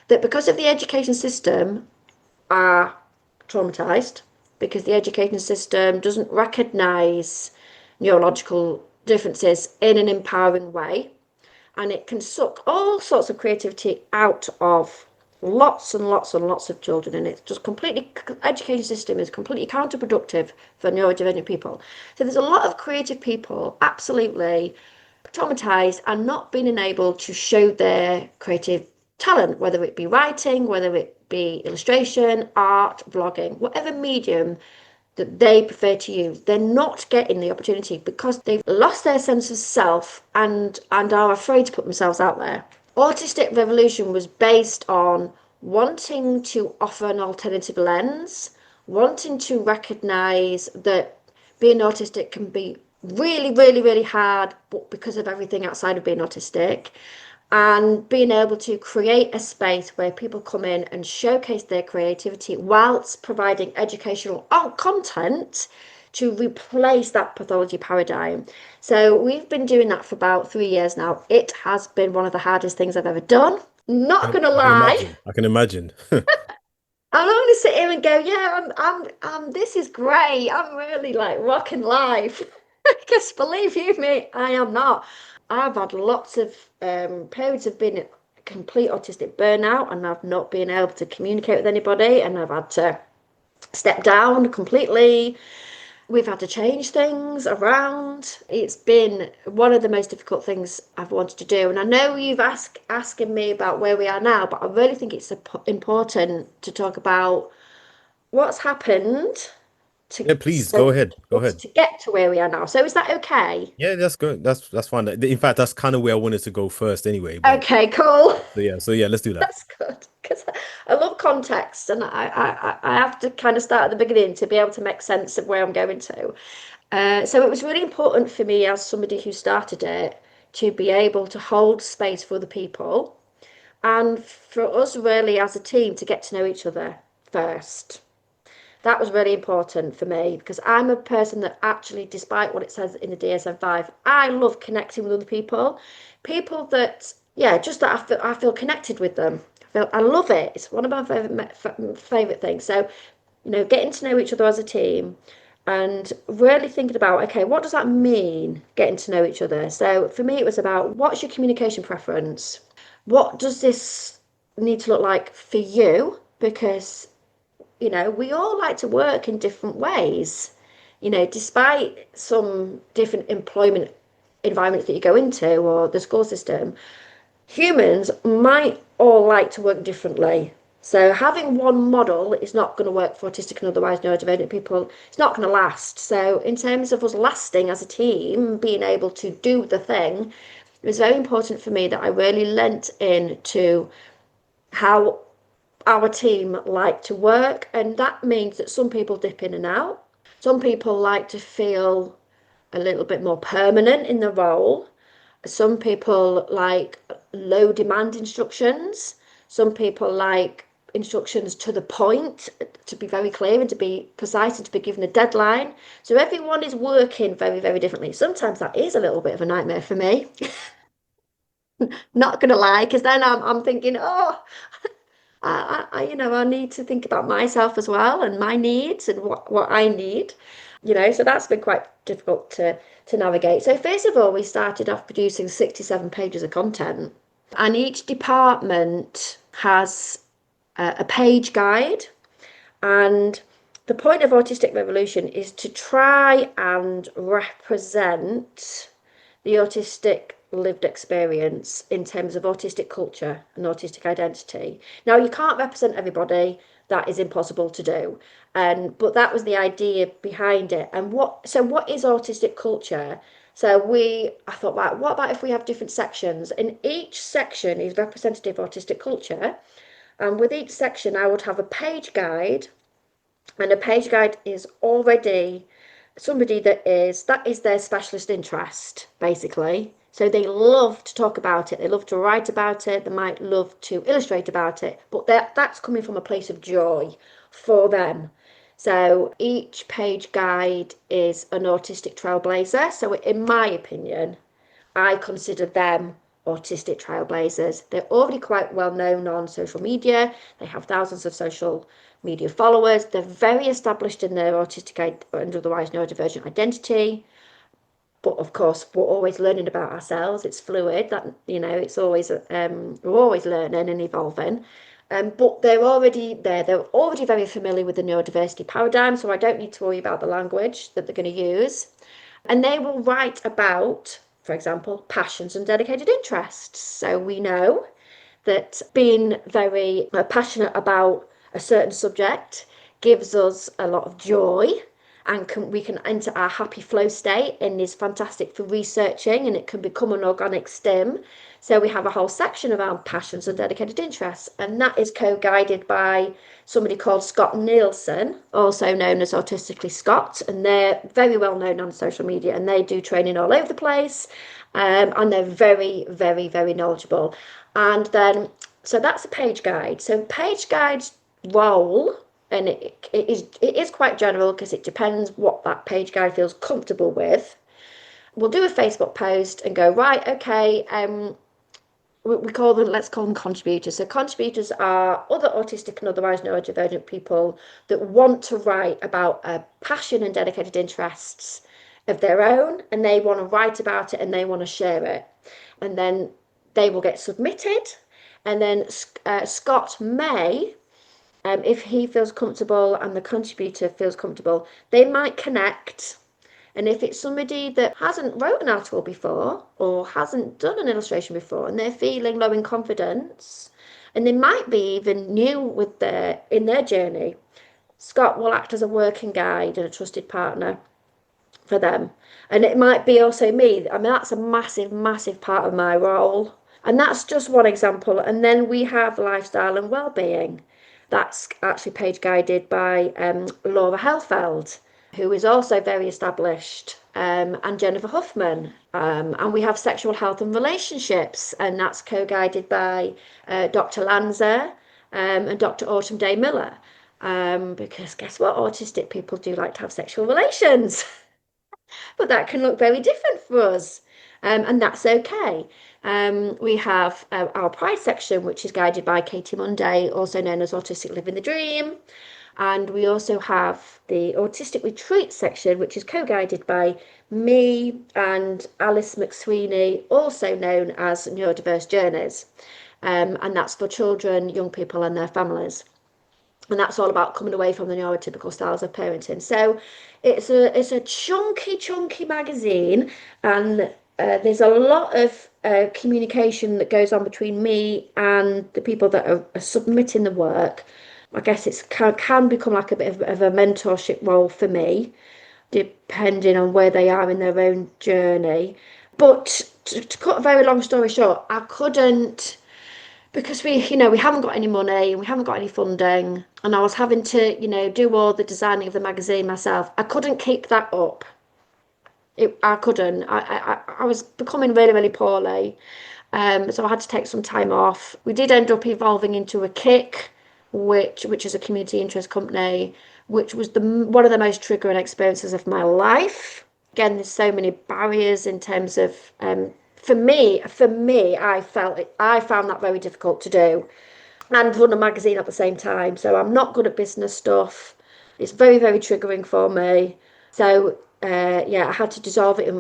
that because of the education system are traumatized, because the education system doesn't recognize neurological differences in an empowering way, and it can suck all sorts of creativity out of lots and lots and lots of children, and it's just completely, education system is completely counterproductive for neurodivergent people. So there's a lot of creative people absolutely traumatized and not being enabled to show their creative talent, whether it be writing, whether it be illustration, art, vlogging, whatever medium that they prefer to use. They're not getting the opportunity because they've lost their sense of self and are afraid to put themselves out there. Autistic Revolution was based on wanting to offer an alternative lens, wanting to recognize that being autistic can be really, really, really hard, but because of everything outside of being autistic, and being able to create a space where people come in and showcase their creativity whilst providing educational content to replace that pathology paradigm. So we've been doing that for about 3 years now. It has been one of the hardest things I've ever done. Not gonna lie. I can imagine. I'm not gonna sit here and go, yeah, this is great. I'm really like rocking life. Because believe you me, I am not. I've had lots of periods of being complete autistic burnout, and I've not been able to communicate with anybody, and I've had to step down completely. We've had to change things around. It's been one of the most difficult things I've wanted to do. And I know you've asking me about where we are now, but I really think it's important to talk about what's happened Yeah, please go ahead. Go ahead. to get to where we are now. So is that okay? Yeah, that's good. That's fine. In fact, that's kind of where I wanted to go first anyway. But Okay, cool. so yeah, let's do that. That's good because I love context, and I have to kind of start at the beginning to be able to make sense of where I'm going to. So it was really important for me as somebody who started it to be able to hold space for the people and for us really as a team to get to know each other first. That was really important for me because I'm a person that actually, despite what it says in the DSM-5, I love connecting with other people. People that, yeah, just that I feel connected with them. I love it. It's one of my favorite things. So, getting to know each other as a team and really thinking about, okay, what does that mean, getting to know each other? So for me, it was about what's your communication preference? What does this need to look like for you? Because we all like to work in different ways. Despite some different employment environments that you go into or the school system, humans might all like to work differently. So having one model is not going to work for autistic and otherwise neurodivergent people. It's not going to last. So in terms of us lasting as a team, being able to do the thing, it was very important for me that I really lent into how our team like to work, and that means that some people dip in and out. Some people like to feel a little bit more permanent in the role. Some people like low demand instructions. Some people like instructions to the point, to be very clear and to be precise and to be given a deadline. So everyone is working very, very differently. Sometimes that is a little bit of a nightmare for me. Not gonna lie, because then I'm thinking, oh, I need to think about myself as well and my needs and what I need, so that's been quite difficult to navigate. So first of all, we started off producing 67 pages of content, and each department has a page guide. And the point of Autistic Revolution is to try and represent the autistic lived experience in terms of autistic culture and autistic identity. Now, you can't represent everybody. That is impossible to do. But that was the idea behind it. And what is autistic culture? So I thought, right, what about if we have different sections? And each section is representative of autistic culture. And with each section, I would have a page guide. And a page guide is already somebody that is their specialist interest, basically. So they love to talk about it. They love to write about it. They might love to illustrate about it. But that's coming from a place of joy for them. So each page guide is an autistic trailblazer. So in my opinion, I consider them autistic trailblazers. They're already quite well known on social media. They have thousands of social media followers. They're very established in their autistic and otherwise neurodivergent identity. But of course, we're always learning about ourselves. It's fluid. That it's always we're always learning and evolving. but they're already there. They're already very familiar with the neurodiversity paradigm, so I don't need to worry about the language that they're going to use. And they will write about, for example, passions and dedicated interests. So we know that being very passionate about a certain subject gives us a lot of joy, and we can enter our happy flow state, and is fantastic for researching, and it can become an organic stim. So we have a whole section around passions and dedicated interests, and that is co-guided by somebody called Scott Nielsen, also known as Autistically Scott, and they're very well known on social media, and they do training all over the place, and they're very, very, very knowledgeable. And then, so that's a page guide. So page guide's role, and it is quite general because it depends what that page guide feels comfortable with. We'll do a Facebook post and go, right, okay, we call them, let's call them contributors. So contributors are other autistic and otherwise neurodivergent people that want to write about a passion and dedicated interests of their own, and they want to write about it and they want to share it. And then they will get submitted, and then Scott may, if he feels comfortable and the contributor feels comfortable, they might connect. And if it's somebody that hasn't wrote an article before or hasn't done an illustration before, and they're feeling low in confidence, and they might be even new in their journey, Scott will act as a working guide and a trusted partner for them. And it might be also me. I mean, that's a massive, massive part of my role. And that's just one example. And then we have lifestyle and well-being. That's actually page guided by Laura Helfeld, who is also very established, and Jennifer Huffman. And we have sexual health and relationships, and that's co-guided by Dr. Lanza and Dr. Autumn Day Miller. Because guess what? Autistic people do like to have sexual relations. But that can look very different for us, and that's okay. We have our Pride section, which is guided by Katie Monday, also known as Autistic Living the Dream. And we also have the Autistic Retreat section, which is co-guided by me and Alice McSweeney, also known as Neurodiverse Journeys. And that's for children, young people and their families. And that's all about coming away from the neurotypical styles of parenting. So it's a chunky magazine, and there's a lot of communication that goes on between me and the people that are submitting the work. I guess it can become like a bit of a mentorship role for me, depending on where they are in their own journey. But to cut a very long story short, I couldn't, because we haven't got any money and we haven't got any funding, and I was having to, do all the designing of the magazine myself. I couldn't keep that up. I couldn't. I was becoming really, really poorly. So I had to take some time off. We did end up evolving into a Kick, which is a community interest company, which was one of the most triggering experiences of my life. Again, there's so many barriers in terms of, for me, I found that very difficult to do, and run a magazine at the same time. So I'm not good at business stuff. It's very, very triggering for me. So I had to dissolve it,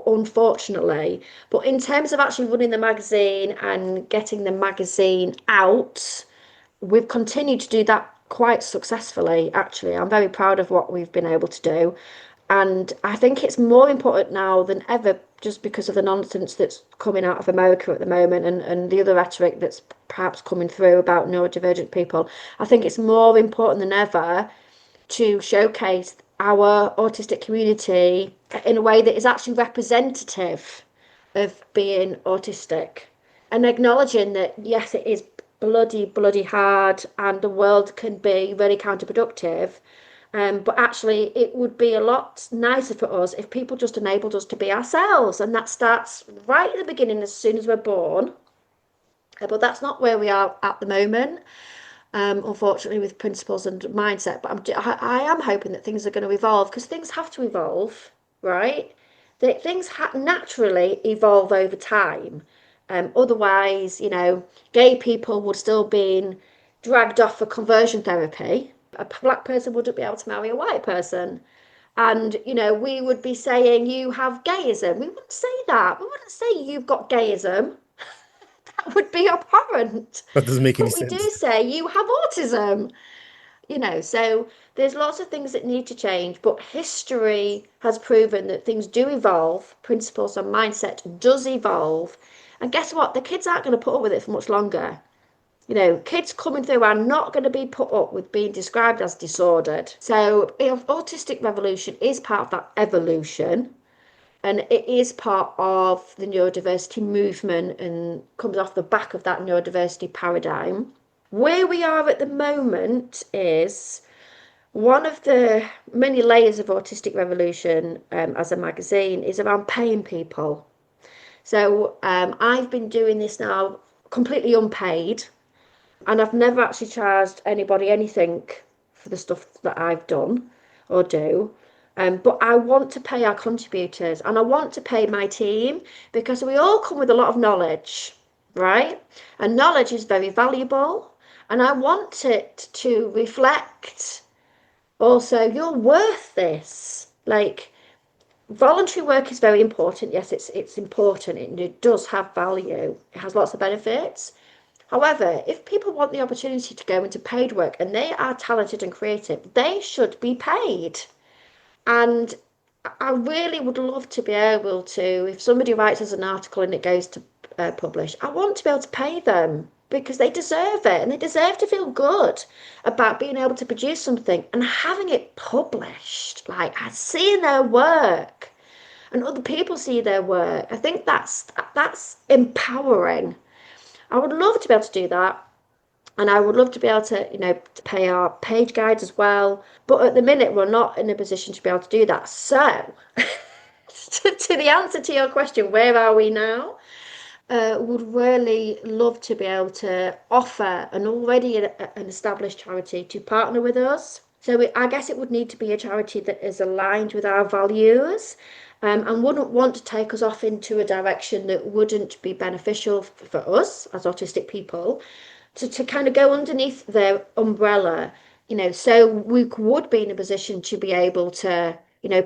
unfortunately. But in terms of actually running the magazine and getting the magazine out, we've continued to do that quite successfully, actually. I'm very proud of what we've been able to do. And I think it's more important now than ever, just because of the nonsense that's coming out of America at the moment, and the other rhetoric that's perhaps coming through about neurodivergent people. I think it's more important than ever to showcase our autistic community in a way that is actually representative of being autistic, and acknowledging that, yes, it is bloody hard, and the world can be really counterproductive. But actually, it would be a lot nicer for us if people just enabled us to be ourselves. And that starts right at the beginning, as soon as we're born. But that's not where we are at the moment, unfortunately, with principles and mindset. But I am hoping that things are going to evolve, because things have to evolve, right? That things naturally evolve over time. Otherwise, gay people would still be dragged off for conversion therapy. A black person wouldn't be able to marry a white person. And, we would be saying, you have gayism. We wouldn't say that. We wouldn't say you've got gayism. That would be abhorrent. That doesn't make any But we do sense. say you have autism, so there's lots of things that need to change, but history has proven that things do evolve, principles and mindset does evolve. And guess what? The kids aren't going to put up with it for much longer. Kids coming through are not going to be put up with being described as disordered. So, autistic revolution is part of that evolution, and it is part of the neurodiversity movement and comes off the back of that neurodiversity paradigm. Where we are at the moment is one of the many layers of Autistic Revolution as a magazine is around paying people. So I've been doing this now completely unpaid, and I've never actually charged anybody anything for the stuff that I've done or do. But I want to pay our contributors and I want to pay my team because we all come with a lot of knowledge, right? And knowledge is very valuable. And I want it to reflect also you're worth this. Like, voluntary work is very important. Yes, it's important. It does have value. It has lots of benefits. However, if people want the opportunity to go into paid work and they are talented and creative, they should be paid. And I really would love to be able to, if somebody writes us an article and it goes to publish, I want to be able to pay them because they deserve it and they deserve to feel good about being able to produce something and having it published, like seeing their work and other people see their work. I think that's empowering. I would love to be able to do that. And I would love to be able to, to pay our page guides as well. But at the minute, we're not in a position to be able to do that. So, to the answer to your question, where are we now? Would really love to be able to offer an established charity to partner with us. So I guess it would need to be a charity that is aligned with our values, and wouldn't want to take us off into a direction that wouldn't be beneficial for us as autistic people, to kind of go underneath their umbrella, so we would be in a position to be able to,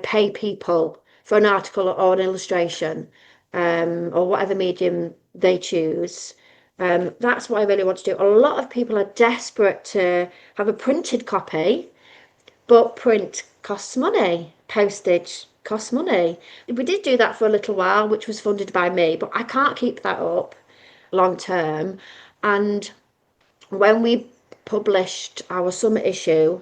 pay people for an article or an illustration, or whatever medium they choose. That's what I really want to do. A lot of people are desperate to have a printed copy, but print costs money, postage costs money. We did do that for a little while, which was funded by me, but I can't keep that up long term. And when we published our summer issue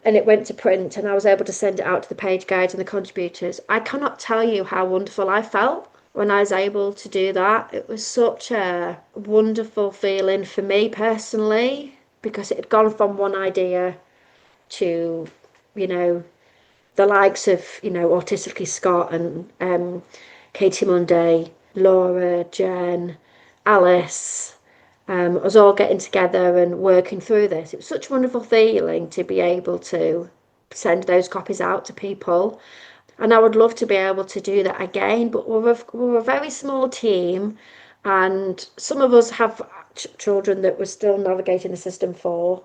and it went to print and I was able to send it out to the page guides and the contributors, I cannot tell you how wonderful I felt when I was able to do that. It was such a wonderful feeling for me personally because it had gone from one idea to, the likes of, Autistically Scott and Katie Monday, Laura, Jen, Alice, us all getting together and working through this. It was such a wonderful feeling to be able to send those copies out to people. And I would love to be able to do that again, but we're a very small team, and some of us have children that we're still navigating the system for.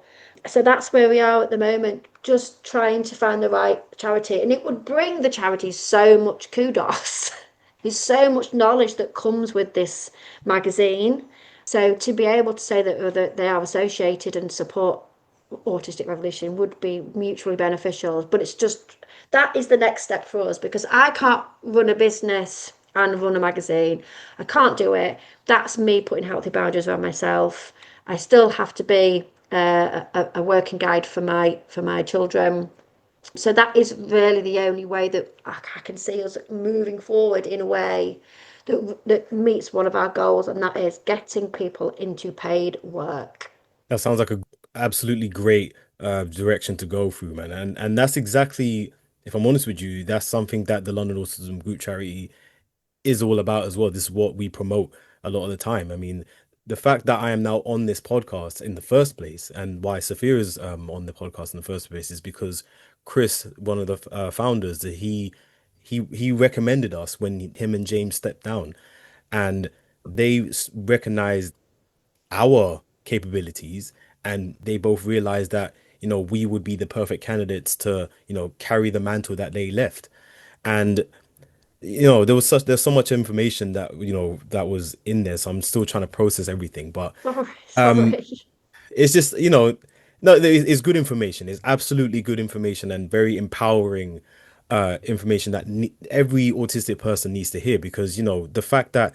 So that's where we are at the moment, just trying to find the right charity. And it would bring the charity so much kudos. There's so much knowledge that comes with this magazine. So to be able to say that they are associated and support Autistic Revolution would be mutually beneficial. But it's just, that is the next step for us because I can't run a business and run a magazine. I can't do it. That's me putting healthy boundaries around myself. I still have to be a working guide for my children. So that is really the only way that I can see us moving forward in a way that meets one of our goals, and that is getting people into paid work. That sounds like a absolutely great direction to go through, man. And that's exactly, if I'm honest with you, that's something that the London Autism Group charity is all about as well. This is what we promote a lot of the time. I mean, the fact that I am now on this podcast in the first place, and why Sophia is on the podcast in the first place, is because Chris, one of the founders, that he recommended us when him and James stepped down, and they recognized our capabilities, and they both realized that we would be the perfect candidates to carry the mantle that they left. And there's so much information that that was in there, so I'm still trying to process everything. But Sorry, um, sorry. it's just no, it's good information. It's absolutely good information and very empowering information that every autistic person needs to hear, because the fact that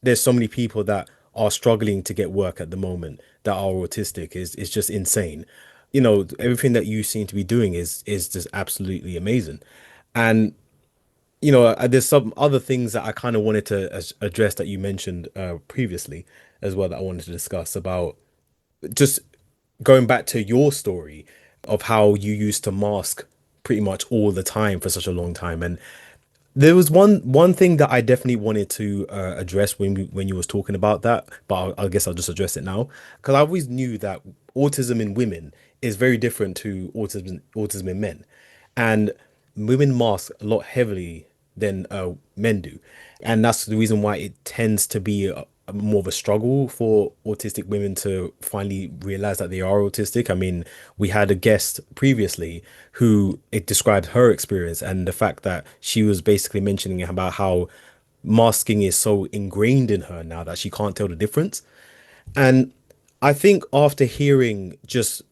there's so many people that are struggling to get work at the moment that are autistic is just insane. Everything that you seem to be doing is just absolutely amazing. And there's some other things that I kind of wanted to address that you mentioned previously as well, that I wanted to discuss about, just going back to your story of how you used to mask pretty much all the time for such a long time. And there was one thing that I definitely wanted to address when you was talking about that, but I guess I'll just address it now, because I always knew that autism in women is very different to autism in men, and women mask a lot heavily than men do, and that's the reason why it tends to be a more of a struggle for autistic women to finally realize that they are autistic. I mean, we had a guest previously who it described her experience and the fact that she was basically mentioning about how masking is so ingrained in her now that she can't tell the difference. And I think after hearing just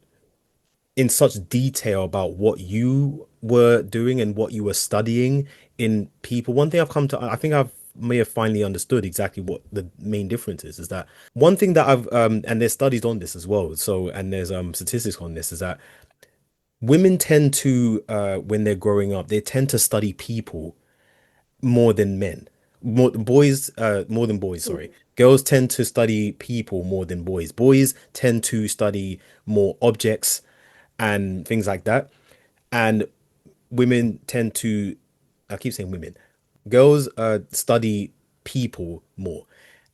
in such detail about what you were doing and what you were studying in people, one thing I think I've may have finally understood exactly what the main difference is that one thing that I've and there's studies on this as well, so, and there's statistics on this, is that women tend to when they're growing up, they tend to study people more than men. More than boys, sorry. Girls tend to study people more than boys. Boys tend to study more objects and things like that. And women tend to, I keep saying women, girls study people more.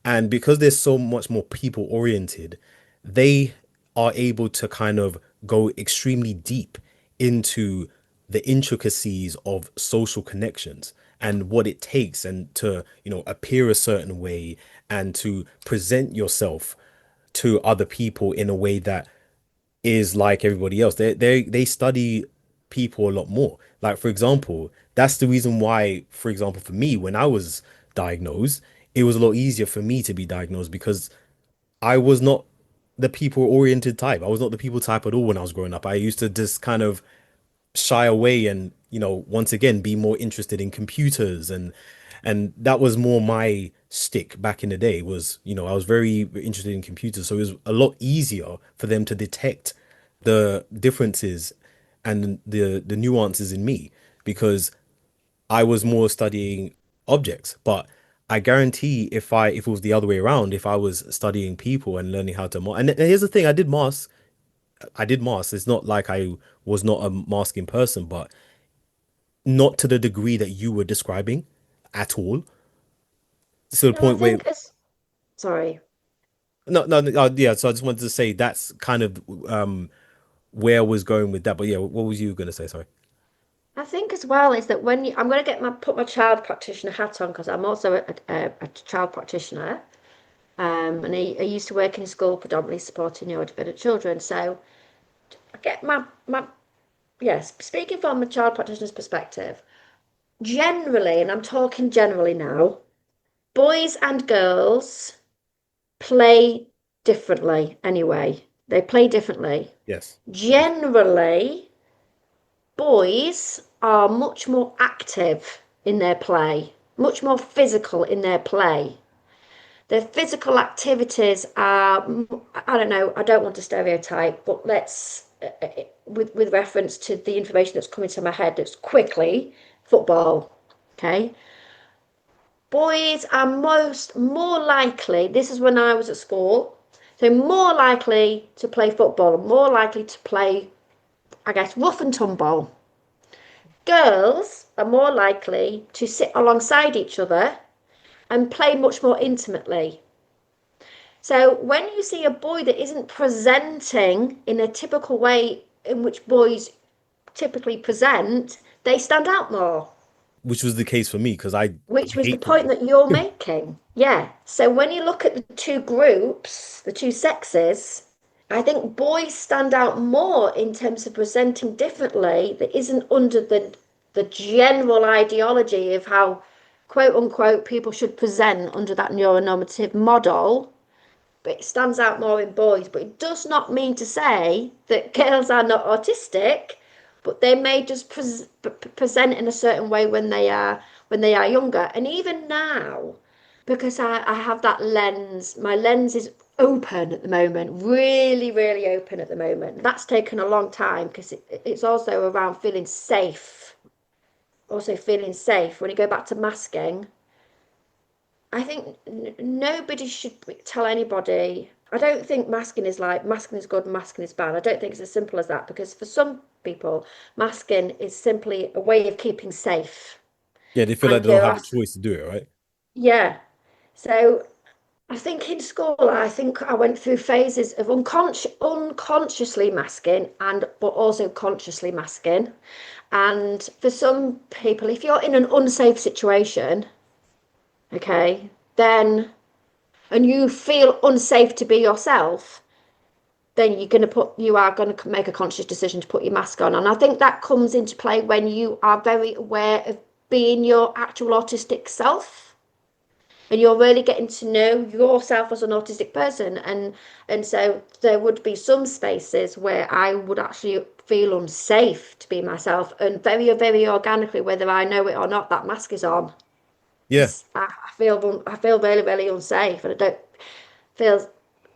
And because they're so much more people oriented, they are able to kind of go extremely deep into the intricacies of social connections and what it takes, and to appear a certain way and to present yourself to other people in a way that is like everybody else. They study people a lot more. Like, for example, that's the reason why, for example, for me, when I was diagnosed, it was a lot easier for me to be diagnosed, because I was not the people oriented type. I was not the people type at all when I was growing up. I used to just kind of shy away and, once again, be more interested in computers, and that was more my stick back in the day. Was, I was very interested in computers, so it was a lot easier for them to detect the differences and the nuances in me, because I was more studying objects. But I guarantee, if it was the other way around, if I was studying people and learning how to and here's the thing, I did mask. It's not like I was not a masking person, but not to the degree that you were describing at all. To the No, I point where, think as sorry. no, no, no, yeah. So I just wanted to say that's kind of where I was going with that. But yeah, what was you gonna say? Sorry. I think as well is that when I'm going to put my child practitioner hat on, because I'm also a child practitioner, and I used to work in a school predominantly supporting neurodivergent children. So I get my yes, speaking from a child practitioner's perspective, generally, and I'm talking generally now, boys and girls play differently anyway. They play differently. Yes. Generally, boys are much more active in their play, much more physical in their play. Their physical activities are, I don't know, I don't want to stereotype, but let's, with reference to the information that's coming to my head, that's quickly football. Okay. Boys are more likely, this is when I was at school, so more likely to play football, more likely to play, I guess, rough and tumble. Girls are more likely to sit alongside each other and play much more intimately. So when you see a boy that isn't presenting in a typical way in which boys typically present, they stand out more, Which was the case for me, because I which was the hate point football. that you're making. Yeah. So when you look at the two groups, the two sexes, I think boys stand out more in terms of presenting differently that isn't under the general ideology of how quote unquote, people should present under that neuronormative model, but it stands out more in boys. But it does not mean to say that girls are not autistic, but they may just present in a certain way when they are younger. And even now, because I have that lens, my lens is open at the moment, really, really open at the moment. That's taken a long time because it's also around feeling safe. Also feeling safe. When you go back to masking, I think nobody should tell anybody. I don't think masking is like masking is good and masking is bad. I don't think it's as simple as that, because for some people, masking is simply a way of keeping safe. Yeah, they feel like And they don't have a choice to do it, right? yeah. So I think in school, I think I went through phases of unconsciously masking but also consciously masking. And for some people, if you're in an unsafe situation, okay, then and you feel unsafe to be yourself, then you are going to make a conscious decision to put your mask on. And I think that comes into play when you are very aware of being your actual autistic self, and you're really getting to know yourself as an autistic person. And so there would be some spaces where I would actually feel unsafe to be myself, and very, very organically, whether I know it or not, that mask is on. Yeah. I feel really, really unsafe, and I don't feel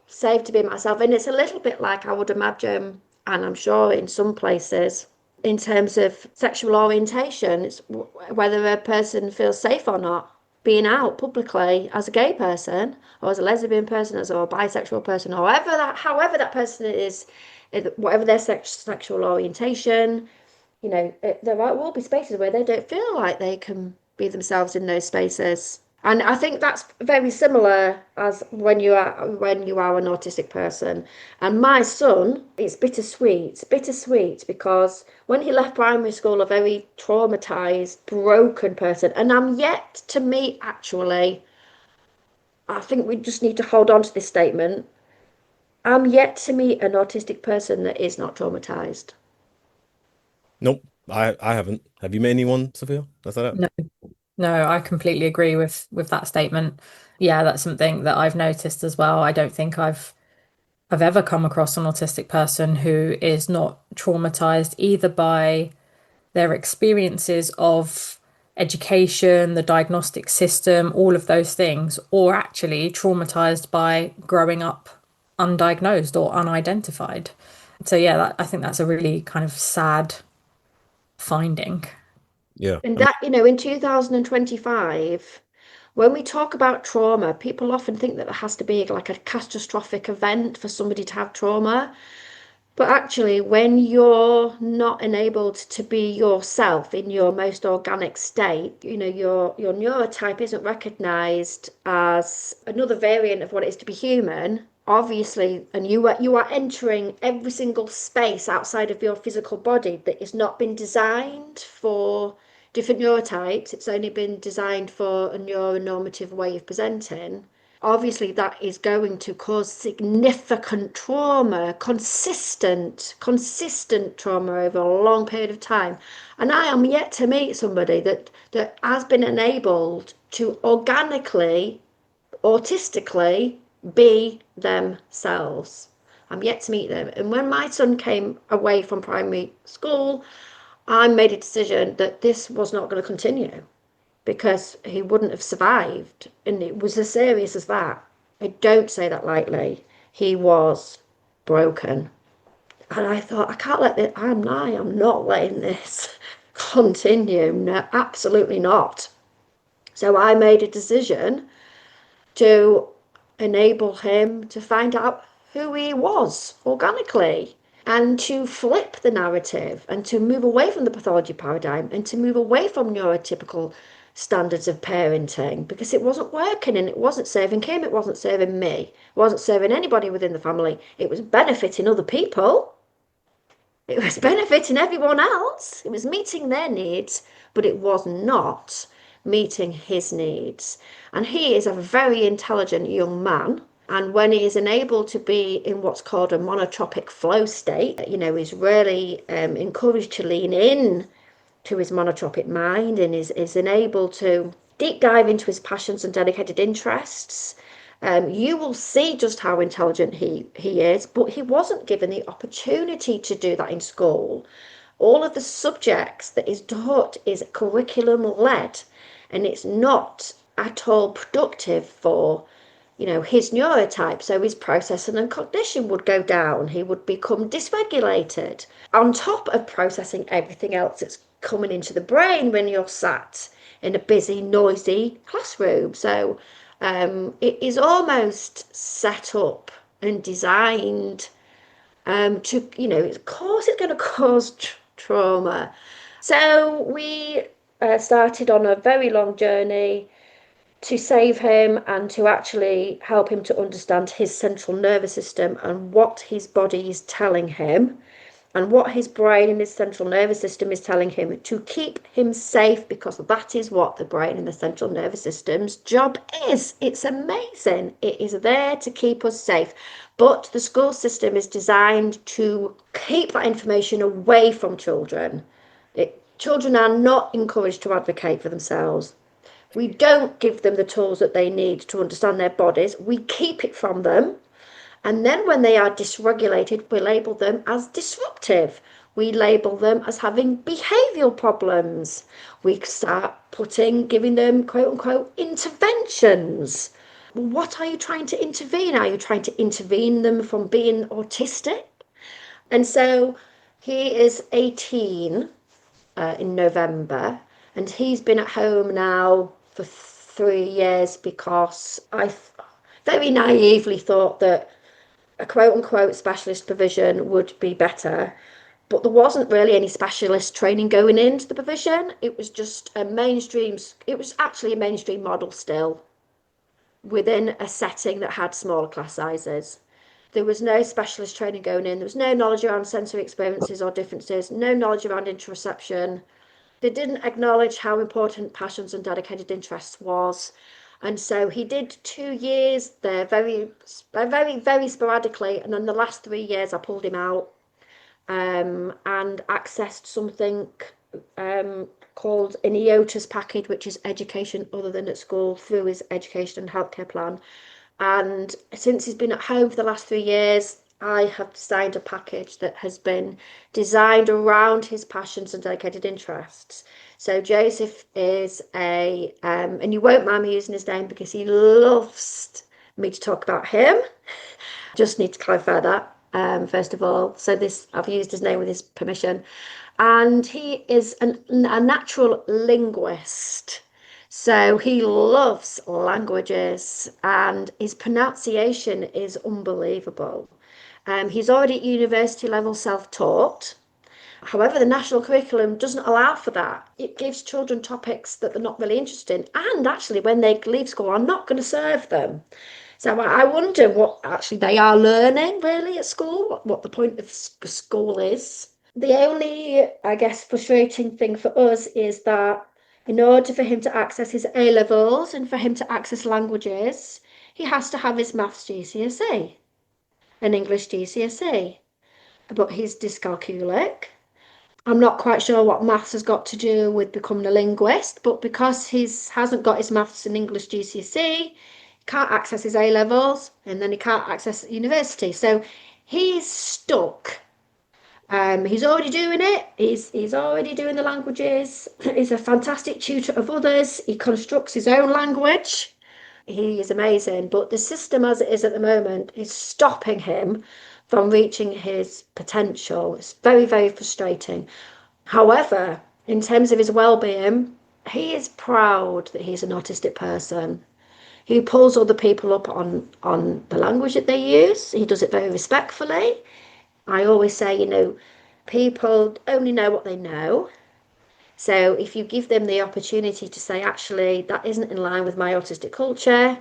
safe to be myself. And it's a little bit like I would imagine, and I'm sure in some places, in terms of sexual orientation, it's whether a person feels safe or not being out publicly as a gay person, or as a lesbian person, as a bisexual person, or however that person is, whatever their sexual orientation. There will be spaces where they don't feel like they can be themselves in those spaces. And I think that's very similar as when you are an autistic person. And my son, it's bittersweet, because when he left primary school, a very traumatized, broken person, and I'm yet to meet, actually, I think we just need to hold on to this statement. I'm yet to meet an autistic person that is not traumatized. Nope, I haven't. Have you met anyone, Sophia? That's like that? No, I completely agree with that statement. Yeah, that's something that I've noticed as well. I don't think I've ever come across an autistic person who is not traumatized either by their experiences of education, the diagnostic system, all of those things, or actually traumatized by growing up undiagnosed or unidentified. So yeah, I think that's a really kind of sad finding. Yeah. And that, in 2025, when we talk about trauma, people often think that there has to be like a catastrophic event for somebody to have trauma. But actually, when you're not enabled to be yourself in your most organic state, your neurotype isn't recognized as another variant of what it is to be human, obviously, and you are entering every single space outside of your physical body that has not been designed for different neurotypes. It's only been designed for a neuronormative way of presenting. Obviously, that is going to cause significant trauma, consistent trauma over a long period of time. And I am yet to meet somebody that has been enabled to organically, autistically be themselves. I'm yet to meet them. And when my son came away from primary school, I made a decision that this was not going to continue, because he wouldn't have survived. And it was as serious as that. I don't say that lightly. He was broken. And I thought, I can't let this, I'm not letting this continue. No, absolutely not. So I made a decision to enable him to find out who he was organically, and to flip the narrative, and to move away from the pathology paradigm, and to move away from neurotypical standards of parenting, because it wasn't working, and it wasn't serving him, it wasn't serving me, it wasn't serving anybody within the family. It was benefiting other people, it was benefiting everyone else, it was meeting their needs, but it was not meeting his needs. And he is a very intelligent young man. And when he is enabled to be in what's called a monotropic flow state, he's really encouraged to lean in to his monotropic mind, and is enabled to deep dive into his passions and dedicated interests. You will see just how intelligent he is, but he wasn't given the opportunity to do that in school. All of the subjects that is taught is curriculum led, and it's not at all productive for his neurotype. So his processing and cognition would go down. He would become dysregulated on top of processing everything else that's coming into the brain when you're sat in a busy, noisy classroom. So it is almost set up and designed to, of course it's going to cause trauma. So we started on a very long journey to save him and to actually help him to understand his central nervous system and what his body is telling him and what his brain and his central nervous system is telling him to keep him safe, because that is what the brain and the central nervous system's job is. It's amazing. It is there to keep us safe. But the school system is designed to keep that information away from children. Children are not encouraged to advocate for themselves. We don't give them the tools that they need to understand their bodies. We keep it from them. And then when they are dysregulated, we label them as disruptive. We label them as having behavioural problems. We start giving them quote unquote interventions. What are you trying to intervene? Are you trying to intervene them from being autistic? And so he is 18 in November, and he's been at home now for 3 years because I very naively thought that a quote-unquote specialist provision would be better, but there wasn't really any specialist training going into the provision. It was just it was actually a mainstream model still, within a setting that had smaller class sizes. There was no specialist training going in. There was no knowledge around sensory experiences or differences, no knowledge around interoception. They didn't acknowledge how important passions and dedicated interests was. And so he did 2 years there very, very sporadically. And then the last 3 years I pulled him out and accessed something called an EOTAS package, which is education other than at school, through his education and healthcare plan. And since he's been at home for the last 3 years, I have designed a package that has been designed around his passions and dedicated interests. So Joseph is and you won't mind me using his name because he loves me to talk about him. Just need to clarify that first of all. So I've used his name with his permission. And he is a natural linguist. So he loves languages and his pronunciation is unbelievable. He's already at university level self-taught. However, the national curriculum doesn't allow for that. It gives children topics that they're not really interested in. And actually, when they leave school, are not going to serve them. So I wonder what actually they are learning really at school, what the point of school is. The only, I guess, frustrating thing for us is that in order for him to access his A-levels and for him to access languages, he has to have his maths GCSE and English GCSE. But he's dyscalculic. I'm not quite sure what maths has got to do with becoming a linguist, but because he hasn't got his maths and English GCSE, he can't access his A-levels, and then he can't access university. So he's stuck. He's already doing it. He's already doing the languages. He's a fantastic tutor of others. He constructs his own language. He is amazing, but the system as it is at the moment is stopping him from reaching his potential. It's very, very frustrating. However, in terms of his well-being, he is proud that he's an autistic person. He pulls other people up on the language that they use. He does it very respectfully. I always say, people only know what they know. So if you give them the opportunity to say, actually, that isn't in line with my autistic culture,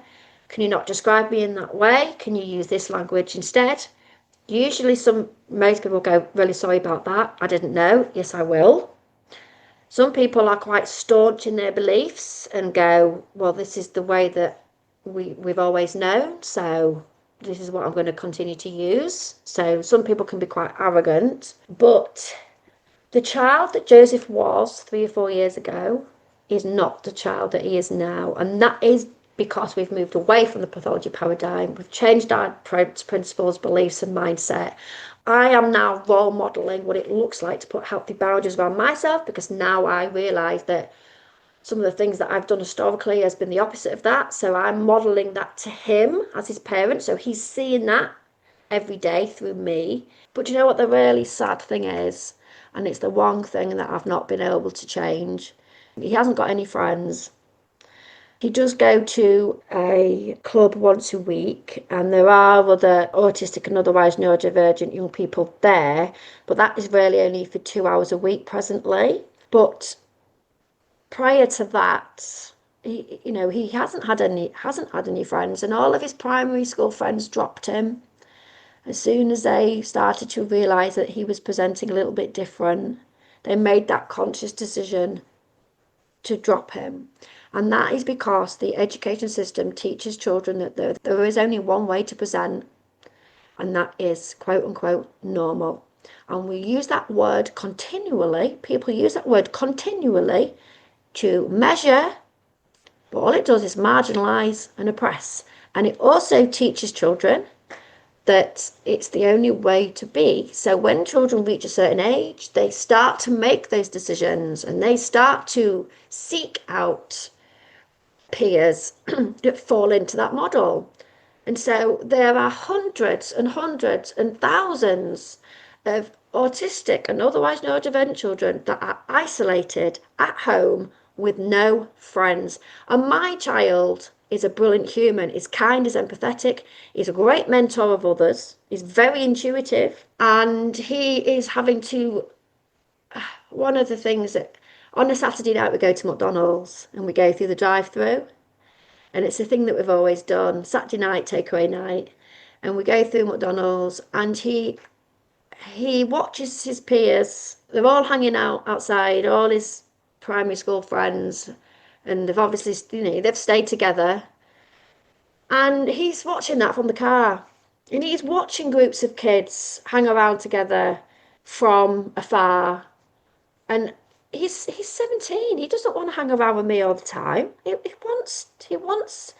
can you not describe me in that way? Can you use this language instead? Usually most people go, really sorry about that. I didn't know. Yes, I will. Some people are quite staunch in their beliefs and go, well, this is the way that we've always known. So this is what I'm going to continue to use. So some people can be quite arrogant, but the child that Joseph was 3 or 4 years ago is not the child that he is now. And that is because we've moved away from the pathology paradigm. We've changed our principles, beliefs, and mindset. I am now role modeling what it looks like to put healthy boundaries around myself, because now I realize that some of the things that I've done historically has been the opposite of that. So I'm modeling that to him as his parent. So he's seeing that every day through me. But you know what the really sad thing is? And it's the one thing that I've not been able to change. He hasn't got any friends. He does go to a club once a week, and there are other autistic and otherwise neurodivergent young people there, but that is really only for 2 hours a week presently. But prior to that, he hasn't had any friends, and all of his primary school friends dropped him as soon as they started to realize that he was presenting a little bit different. They made that conscious decision to drop him. And that is because the education system teaches children that there is only one way to present, and that is quote unquote normal. And we use that word continually. People use that word continually to measure, but all it does is marginalize and oppress. And it also teaches children that it's the only way to be. So when children reach a certain age, they start to make those decisions, and they start to seek out peers that fall into that model. And so there are hundreds and hundreds and thousands of autistic and otherwise neurodivergent children that are isolated at home with no friends. And my child is a brilliant human, is kind, is empathetic, is a great mentor of others, is very intuitive, and he is having to, one of the things that, on a Saturday night we go to McDonald's and we go through the drive-through, and it's a thing that we've always done, Saturday night, takeaway night, and we go through McDonald's, and he watches his peers, they're all hanging out outside, all his primary school friends, and they've obviously, they've stayed together, and he's watching that from the car, and he's watching groups of kids hang around together from afar, and he's 17. He doesn't want to hang around with me all the time. He wants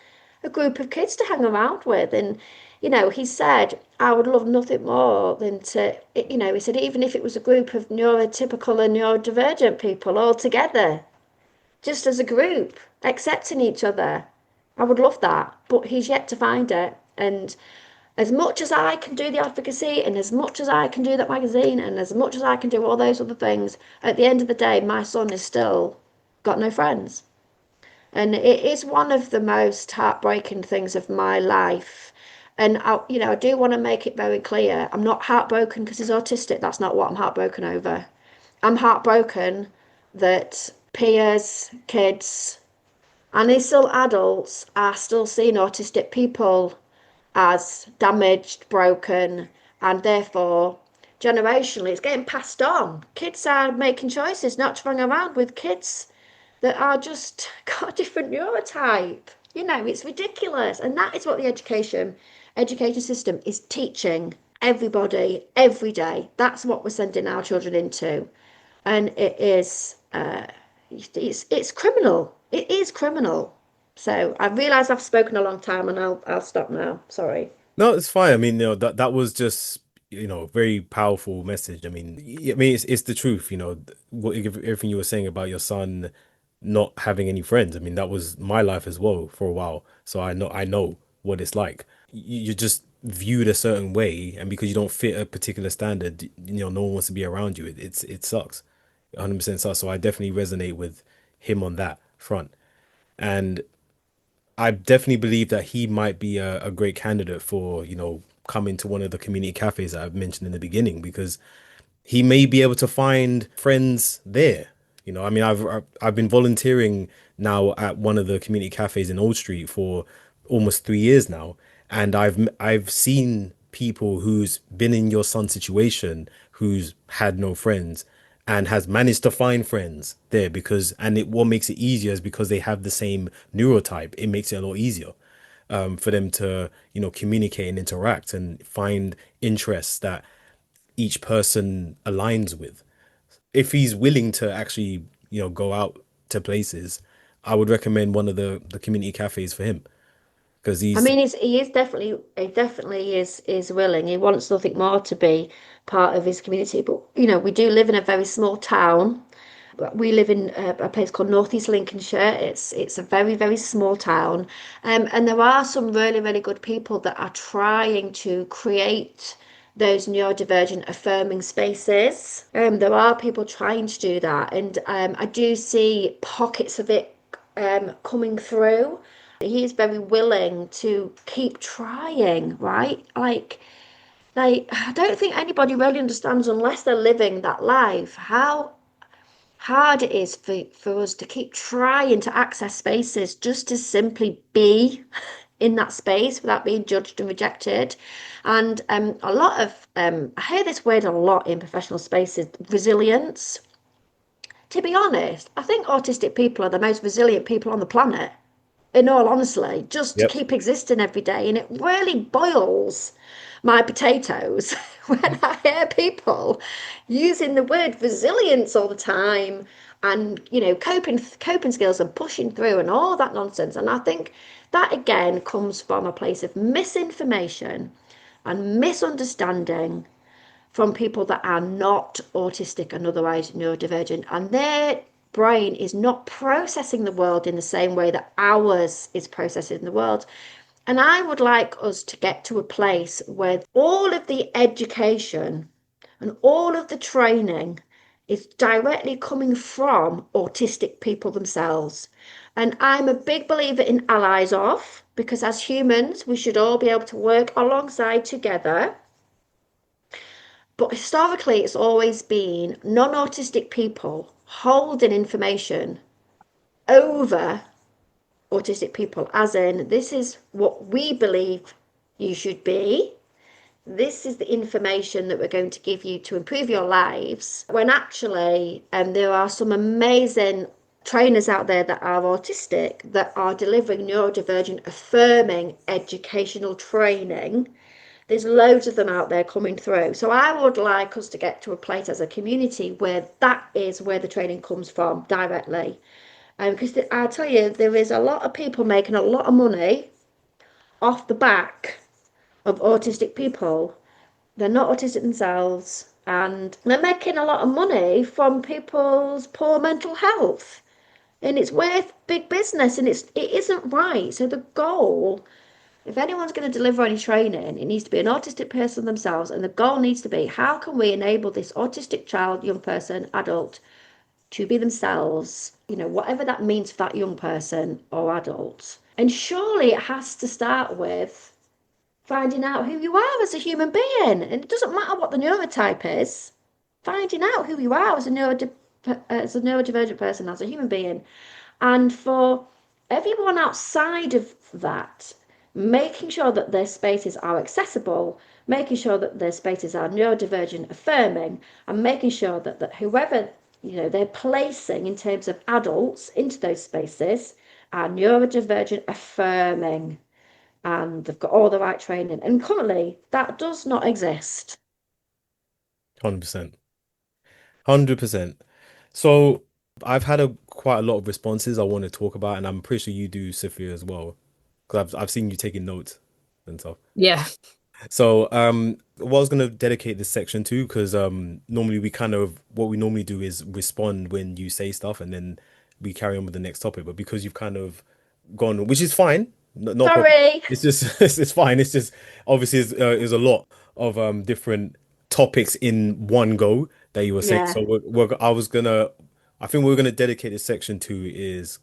a group of kids to hang around with, and he said, I would love nothing more than to, he said, even if it was a group of neurotypical and neurodivergent people all together, just as a group, accepting each other. I would love that, but he's yet to find it. And as much as I can do the advocacy, and as much as I can do that magazine, and as much as I can do all those other things, at the end of the day, my son is still got no friends. And it is one of the most heartbreaking things of my life. And I do want to make it very clear, I'm not heartbroken because he's autistic. That's not what I'm heartbroken over. I'm heartbroken that peers, kids, and these still adults are still seeing autistic people as damaged, broken, and therefore generationally it's getting passed on. Kids are making choices not to hang around with kids that are just got a different neurotype. It's ridiculous. And that is what the education system is teaching everybody every day. That's what we're sending our children into. And it is it's criminal. It is criminal. So I realise I've spoken a long time, and I'll stop now. Sorry. No, it's fine. I mean, that was just, a very powerful message. I mean, it's the truth, everything you were saying about your son not having any friends. I mean, that was my life as well for a while. So I know what it's like. You're just viewed a certain way, and because you don't fit a particular standard, no one wants to be around you. It sucks. 100% sucks. So I definitely resonate with him on that front. And I definitely believe that he might be a great candidate for, coming to one of the community cafes that I've mentioned in the beginning, because he may be able to find friends there. I mean, I've been volunteering now at one of the community cafes in Old Street for almost 3 years now, and I've seen people who's been in your son's situation, who's had no friends, and has managed to find friends there, what makes it easier is because they have the same neurotype. It makes it a lot easier for them to communicate and interact and find interests that each person aligns with. If he's willing to actually go out to places, I would recommend one of the community cafes for him because I he's mean, he definitely is willing. He wants nothing more to be part of his community. But we do live in a very small town. We live in a place called Northeast Lincolnshire. It's a very, very small town, and there are some really, really good people that are trying to create those neurodivergent affirming spaces. There are people trying to do that, and I do see pockets of it coming through. He is very willing to keep trying, right? Like I don't think anybody really understands unless they're living that life how hard it is for us to keep trying to access spaces just to simply be in that space without being judged and rejected. And a lot of I hear this word a lot in professional spaces, resilience. To be honest, I think autistic people are the most resilient people on the planet, in all honesty, just to yep. keep existing every day. And it really boils my potatoes when I hear people using the word resilience all the time and coping skills and pushing through and all that nonsense. And I think that again comes from a place of misinformation and misunderstanding from people that are not autistic and otherwise neurodivergent, and their brain is not processing the world in the same way that ours is processing the world. And I would like us to get to a place where all of the education and all of the training is directly coming from autistic people themselves. And I'm a big believer in allies off, because as humans, we should all be able to work alongside together. But historically, it's always been non-autistic people holding information over autistic people, as in, this is what we believe you should be. This is the information that we're going to give you to improve your lives. When actually, there are some amazing trainers out there that are autistic that are delivering neurodivergent affirming educational training. There's loads of them out there coming through. So I would like us to get to a place as a community where that is where the training comes from directly. Because I'll tell you, there is a lot of people making a lot of money off the back of autistic people. They're not autistic themselves, and they're making a lot of money from people's poor mental health. And it's worth big business, and it isn't right. So the goal, if anyone's going to deliver any training, it needs to be an autistic person themselves, and the goal needs to be, how can we enable this autistic child, young person, adult, to be themselves, whatever that means for that young person or adult. And surely it has to start with finding out who you are as a human being. And it doesn't matter what the neurotype is, finding out who you are as a neurodivergent person, as a human being. And for everyone outside of that, making sure that their spaces are accessible, making sure that their spaces are neurodivergent affirming, and making sure that whoever they're placing in terms of adults into those spaces are neurodivergent affirming, and they've got all the right training. And currently that does not exist. 100%. 100%. So I've had quite a lot of responses I want to talk about, and I'm pretty sure you do, Sophia, as well, because I've seen you taking notes and stuff. Yeah. So what I was gonna dedicate this section to, because normally what we normally do is respond when you say stuff, and then we carry on with the next topic. But because you've kind of gone, which is fine, no problem. Sorry. It's just it's fine. It's just obviously is a lot of different topics in one go that you were saying. Yeah. So I think we're gonna dedicate this section to is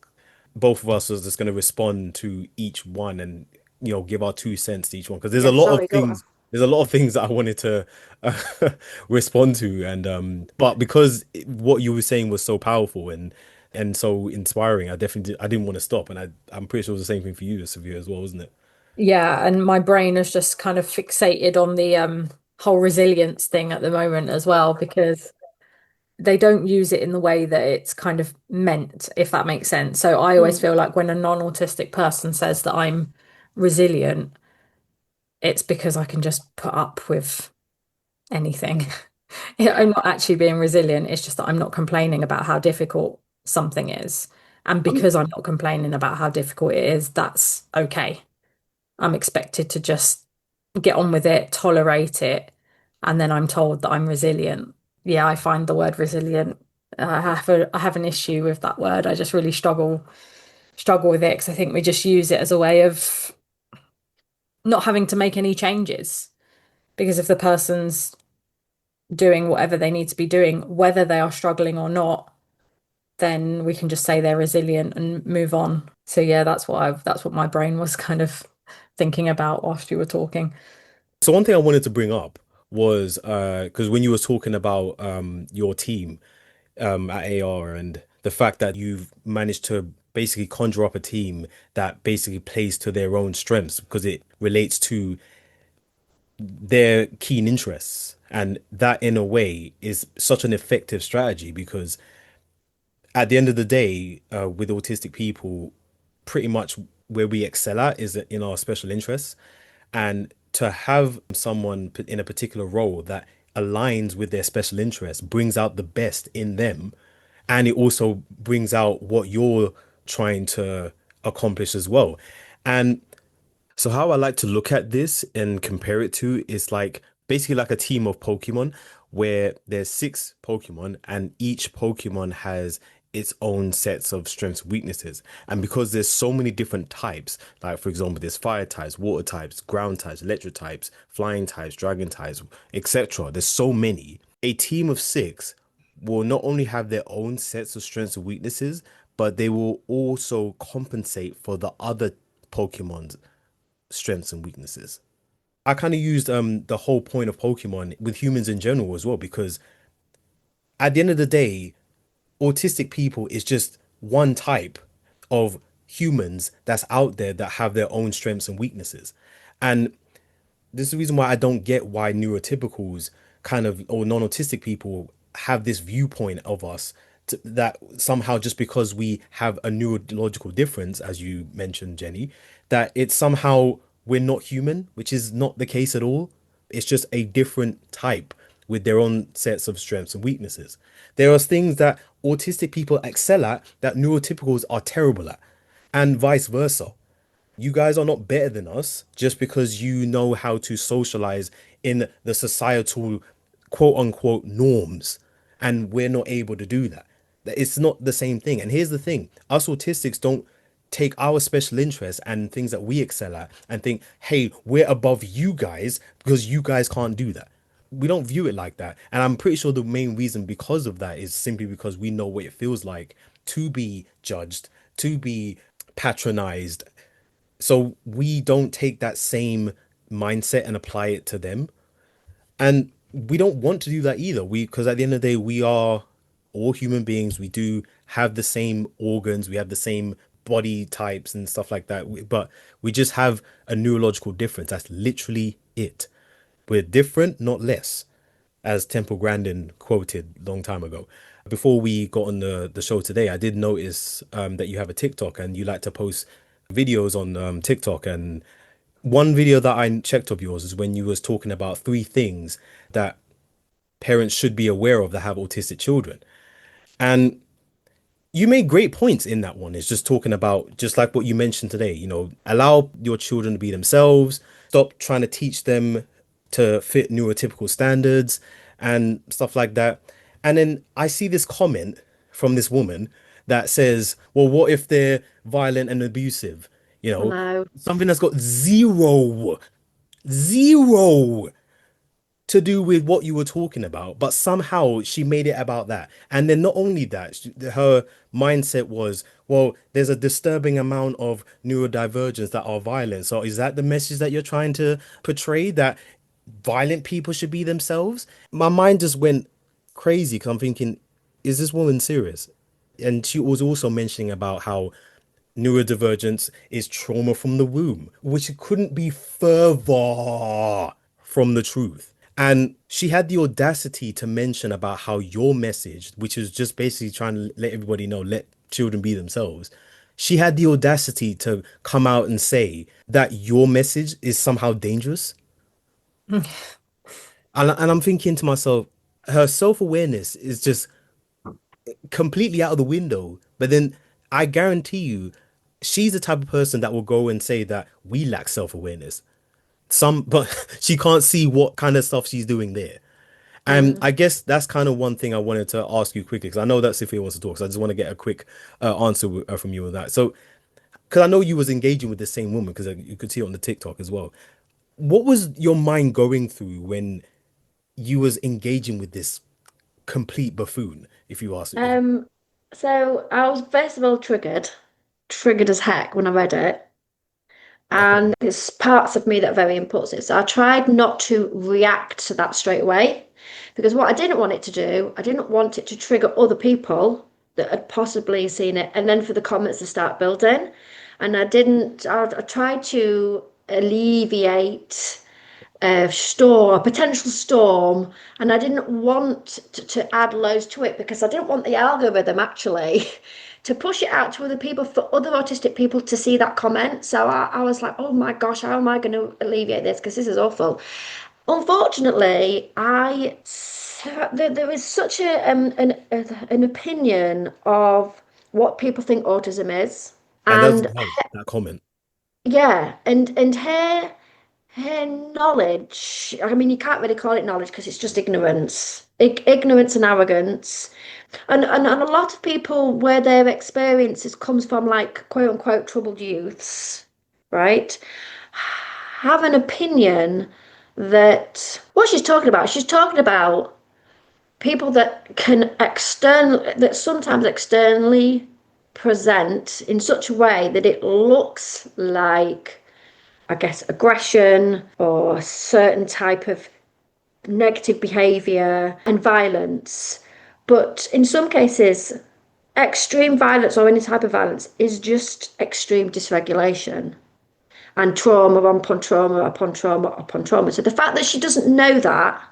both of us are just gonna respond to each one and give our 2 cents to each one, because Yeah, sorry, go on. there's a lot of things that I wanted to respond to, and but because what you were saying was so powerful and so inspiring, I didn't want to stop, and I'm pretty sure it was the same thing for you, Sophia, as well, wasn't it? Yeah, and my brain is just kind of fixated on the whole resilience thing at the moment as well, because they don't use it in the way that it's kind of meant, if that makes sense. So I always Mm. feel like when a non-autistic person says that I'm resilient, it's because I can just put up with anything. I'm not actually being resilient. It's just that I'm not complaining about how difficult something is. And because I'm not complaining about how difficult it is, that's okay. I'm expected to just get on with it, tolerate it, and then I'm told that I'm resilient. Yeah, I find the word resilient. I have an issue with that word. I just really struggle with it because I think we just use it as a way of not having to make any changes. Because if the person's doing whatever they need to be doing, whether they are struggling or not, then we can just say they're resilient and move on. So yeah, that's what my brain was kind of thinking about whilst you were talking. So one thing I wanted to bring up was because when you were talking about your team at AR and the fact that you've managed to basically conjure up a team that basically plays to their own strengths because it relates to their keen interests. And that, in a way, is such an effective strategy because at the end of the day, with autistic people, pretty much where we excel at is in our special interests. And to have someone in a particular role that aligns with their special interests brings out the best in them. And it also brings out what you're trying to accomplish as well. And so how I like to look at this and compare it to is like basically like a team of Pokemon where there's 6 Pokemon and each Pokemon has its own sets of strengths and weaknesses. And because there's so many different types, like for example, there's fire types, water types, ground types, electric types, flying types, dragon types, etc. There's so many. A team of 6 will not only have their own sets of strengths and weaknesses, but they will also compensate for the other Pokemon's strengths and weaknesses. I kind of used the whole point of Pokemon with humans in general as well, because at the end of the day, autistic people is just one type of humans that's out there that have their own strengths and weaknesses. And this is the reason why I don't get why neurotypicals kind of or non-autistic people have this viewpoint of us that somehow just because we have a neurological difference, as you mentioned, Jenny, that it's somehow we're not human, which is not the case at all. It's just a different type with their own sets of strengths and weaknesses. There are things that autistic people excel at that neurotypicals are terrible at, and vice versa. You guys are not better than us just because you know how to socialize in the societal quote unquote norms, and we're not able to do that. It's not the same thing. And here's the thing, us autistics don't take our special interests and things that we excel at and think, hey, we're above you guys because you guys can't do that. We don't view it like that. And I'm pretty sure the main reason because of that is simply because we know what it feels like to be judged, to be patronized. So we don't take that same mindset and apply it to them. And we don't want to do that either. Because at the end of the day, we are all human beings. We do have the same organs, we have the same body types and stuff like that. But we just have a neurological difference. That's literally it. We're different, not less, as Temple Grandin quoted a long time ago. Before we got on the show today, I did notice that you have a TikTok and you like to post videos on TikTok. And one video that I checked of yours is when you was talking about 3 things that parents should be aware of that have autistic children. And you made great points in that one. It's just talking about, just like what you mentioned today, allow your children to be themselves, stop trying to teach them to fit neurotypical standards and stuff like that. And then I see this comment from this woman that says, well, what if they're violent and abusive? No. Something that's got zero to do with what you were talking about, but somehow she made it about that. And then not only that, her mindset was, well, there's a disturbing amount of neurodivergence that are violent. So is that the message that you're trying to portray, that violent people should be themselves? My mind just went crazy because I'm thinking, is this woman serious? And she was also mentioning about how neurodivergence is trauma from the womb, which couldn't be further from the truth. And she had the audacity to mention about how your message, which is just basically trying to let everybody know, let children be themselves. She had the audacity to come out and say that your message is somehow dangerous. And I'm thinking to myself, her self-awareness is just completely out of the window. But then I guarantee you, she's the type of person that will go and say that we lack self-awareness. But she can't see what kind of stuff she's doing there. And Mm. I guess that's kind of one thing I wanted to ask you quickly, because I know that Sophia wants to talk. So I just want to get a quick answer from you on that. So, because I know you was engaging with the same woman, because you could see it on the TikTok as well. What was your mind going through when you was engaging with this complete buffoon, if you ask me? Um, so I was first of all triggered as heck when I read it. Okay. And there's parts of me that are very impulsive. So I tried not to react to that straight away because what I didn't want it to do, I didn't want it to trigger other people that had possibly seen it and then for the comments to start building. And I tried to alleviate a potential storm, and I didn't want to add loads to it because I didn't want the algorithm actually to push it out to other people for other autistic people to see that comment. So I was like, oh my gosh, how am I going to alleviate this? Because this is awful. Unfortunately, there is such an opinion of what people think autism is, And that's and that comment. yeah, and her knowledge, I mean, you can't really call it knowledge because it's just ignorance. Ignorance and arrogance. And a lot of people where their experiences comes from like quote unquote troubled youths, right? Have an opinion that what she's talking about people that that sometimes externally present in such a way that it looks like I guess, aggression or certain type of negative behavior and violence. But in some cases, extreme violence or any type of violence is just extreme dysregulation and trauma upon trauma upon trauma upon trauma. So the fact that she doesn't know that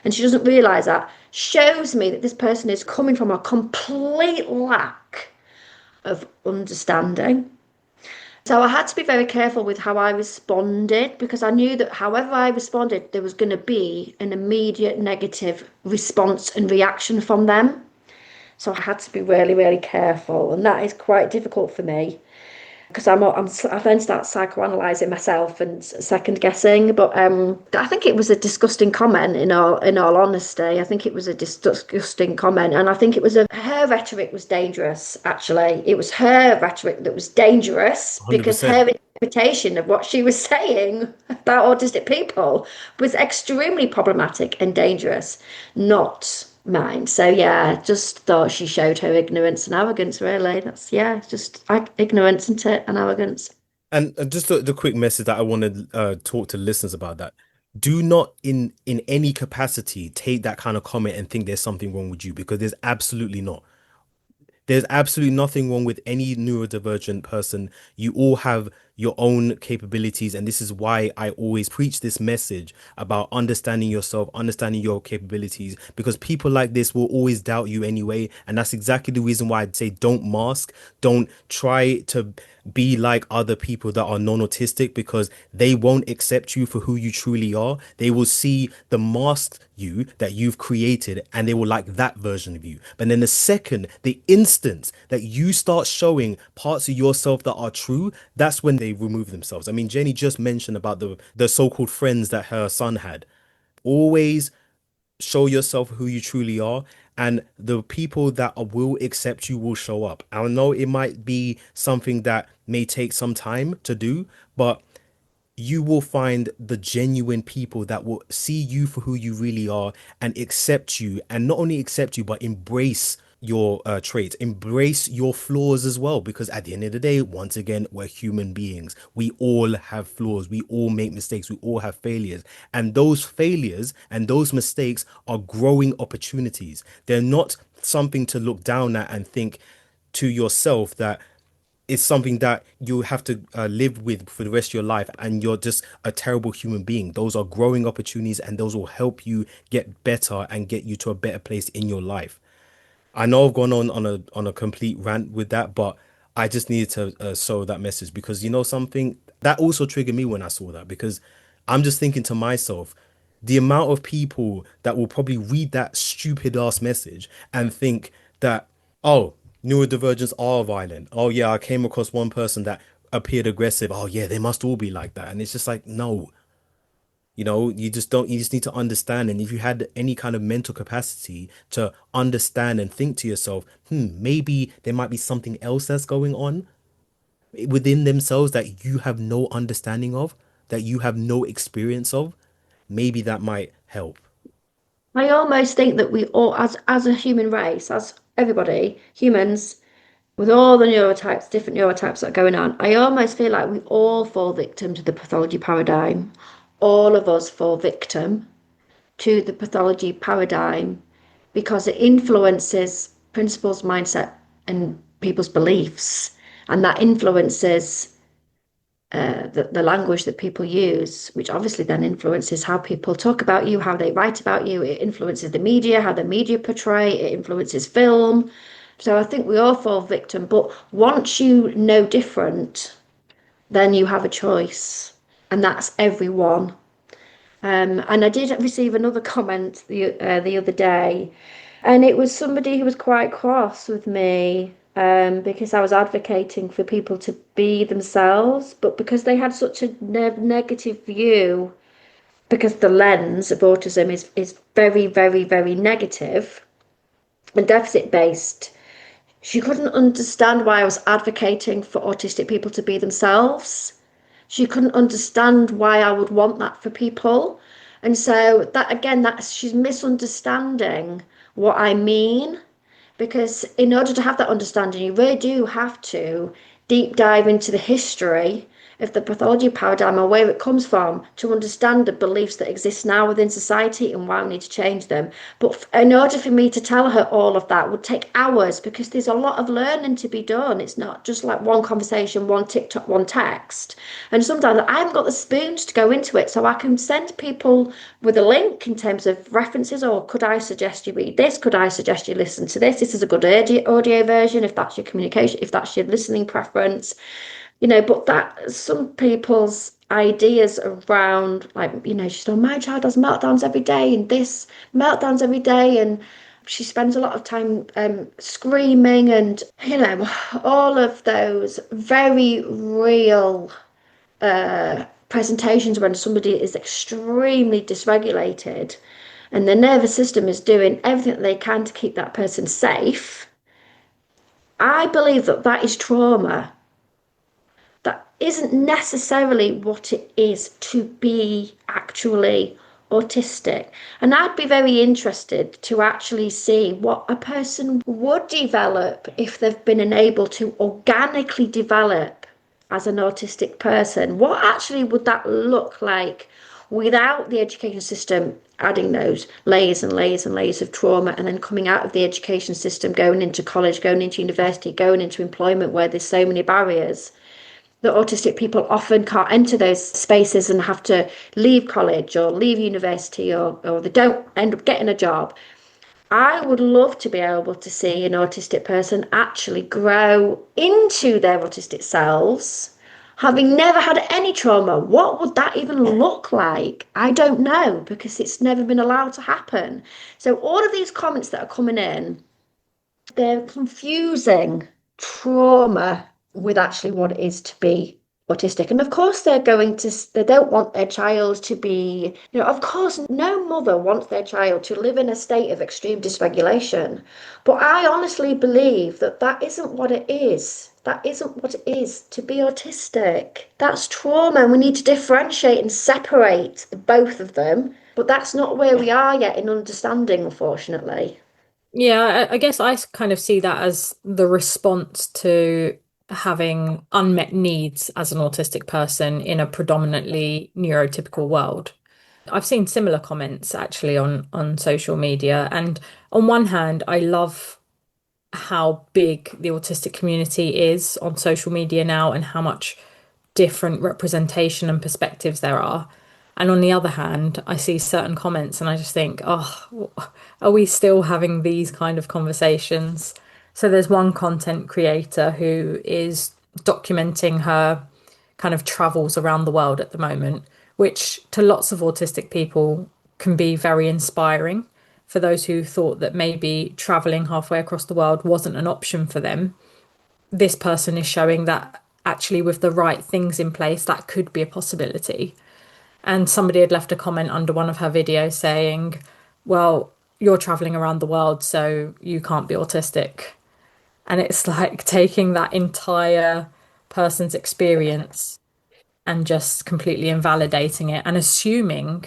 and she doesn't realize that shows me that this person is coming from a complete lack of understanding. So I had to be very careful with how I responded because I knew that however I responded, there was going to be an immediate negative response and reaction from them. So I had to be really, really careful, and that is quite difficult for me because I then start psychoanalyzing myself and second guessing. But I think it was a disgusting comment. In all honesty, I think it was a disgusting comment, and I think her rhetoric was dangerous. Actually, it was her rhetoric that was dangerous because 100%. her interpretation of what she was saying about autistic people was extremely problematic and dangerous, not mine. So yeah, just thought she showed her ignorance and arrogance, really. That's yeah, just ignorance isn't it, and arrogance. And just the quick message that I want to talk to listeners about that. Do not in any capacity take that kind of comment and think there's something wrong with you, because there's absolutely not. There's absolutely nothing wrong with any neurodivergent person. You all have your own capabilities. And this is why I always preach this message about understanding yourself, understanding your capabilities, because people like this will always doubt you anyway. And that's exactly the reason why I'd say don't mask, don't try to be like other people that are non-autistic, because they won't accept you for who you truly are. They will see the masked you that you've created and they will like that version of you. But then the instant that you start showing parts of yourself that are true, that's when they remove themselves. I mean, Jenny just mentioned about the so-called friends that her son had. Always show yourself who you truly are, and the people that will accept you will show up. I know it might be something that may take some time to do, but you will find the genuine people that will see you for who you really are and accept you, and not only accept you but embrace your traits, embrace your flaws as well, because at the end of the day, once again, we're human beings. We all have flaws, we all make mistakes, we all have failures, and those failures and those mistakes are growing opportunities. They're not something to look down at and think to yourself that it's something that you have to live with for the rest of your life and you're just a terrible human being. Those are growing opportunities, and those will help you get better and get you to a better place in your life. I know I've gone on a complete rant with that, but I just needed to sow that message, because you know something that also triggered me when I saw that, because I'm just thinking to myself, the amount of people that will probably read that stupid ass message and think that Oh, neurodivergents are violent. Oh yeah, I came across one person that appeared aggressive. Oh yeah, they must all be like that. And it's just like, no, you just don't, you just need to understand. And if you had any kind of mental capacity to understand and think to yourself, maybe there might be something else that's going on within themselves that you have no understanding of, that you have no experience of, maybe that might help. I almost think that we all, as a human race, as everybody, humans, with all the neurotypes, different neurotypes that are going on, I almost feel like we all fall victim to the pathology paradigm. All of us fall victim to the pathology paradigm because it influences principles, mindset, and people's beliefs. And that influences the language that people use, which obviously then influences how people talk about you, how they write about you. It influences the media, how the media portray, it influences film. So I think we all fall victim. But once you know different, then you have a choice, and that's everyone. And I did receive another comment the other day, and it was somebody who was quite cross with me because I was advocating for people to be themselves, but because they had such a negative view, because the lens of autism is very, very, very negative and deficit based. She couldn't understand why I was advocating for autistic people to be themselves. She couldn't understand why I would want that for people. And so that again, that's she's misunderstanding what I mean. Because in order to have that understanding, you really do have to deep dive into the history of the pathology paradigm and where it comes from to understand the beliefs that exist now within society and why we need to change them. But in order for me to tell her all of that would take hours because there's a lot of learning to be done. It's not just like one conversation, one TikTok, one text. And sometimes I haven't got the spoons to go into it. So I can send people with a link in terms of references, or could I suggest you read this? Could I suggest you listen to this? This is a good audio version if that's your communication, if that's your listening preference. But that some people's ideas around, like, she said, oh, my child has meltdowns every day and this meltdowns every day, and she spends a lot of time screaming, and all of those very real presentations when somebody is extremely dysregulated and the nervous system is doing everything that they can to keep that person safe. I believe that that is trauma. That isn't necessarily what it is to be actually autistic. And I'd be very interested to actually see what a person would develop if they've been enabled to organically develop as an autistic person. What actually would that look like without the education system adding those layers and layers and layers of trauma, and then coming out of the education system, going into college, going into university, going into employment where there's so many barriers that autistic people often can't enter those spaces and have to leave college or leave university, or they don't end up getting a job. I would love to be able to see an autistic person actually grow into their autistic selves, having never had any trauma. What would that even look like? I don't know, because it's never been allowed to happen. So all of these comments that are coming in, they're confusing trauma with actually what it is to be autistic. And of course they don't want their child to be, of course no mother wants their child to live in a state of extreme dysregulation. But I honestly believe that that isn't what it is. That isn't what it is to be autistic. That's trauma, and we need to differentiate and separate both of them. But that's not where we are yet in understanding, unfortunately. Yeah, I guess I kind of see that as the response to having unmet needs as an autistic person in a predominantly neurotypical world. I've seen similar comments actually on social media. And on one hand, I love how big the autistic community is on social media now and how much different representation and perspectives there are. And on the other hand, I see certain comments and I just think, oh, are we still having these kind of conversations? So there's one content creator who is documenting her kind of travels around the world at the moment, which to lots of autistic people can be very inspiring. for those who thought that maybe traveling halfway across the world wasn't an option for them, this person is showing that actually with the right things in place, that could be a possibility. And somebody had left a comment under one of her videos saying, well, you're traveling around the world, so you can't be autistic. And it's like taking that entire person's experience and just completely invalidating it and assuming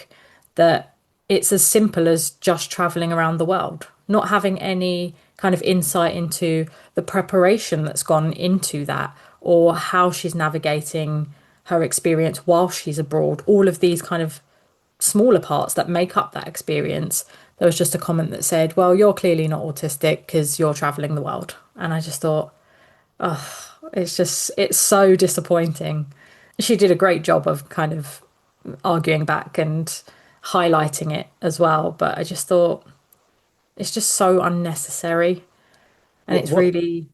that it's as simple as just traveling around the world, not having any kind of insight into the preparation that's gone into that or how she's navigating her experience while she's abroad, all of these kind of smaller parts that make up that experience. There was just a comment that said, well, you're clearly not autistic because you're traveling the world. And I just thought, it's so disappointing. She did a great job of kind of arguing back and highlighting it as well. But I just thought it's just so unnecessary. And What it's what really,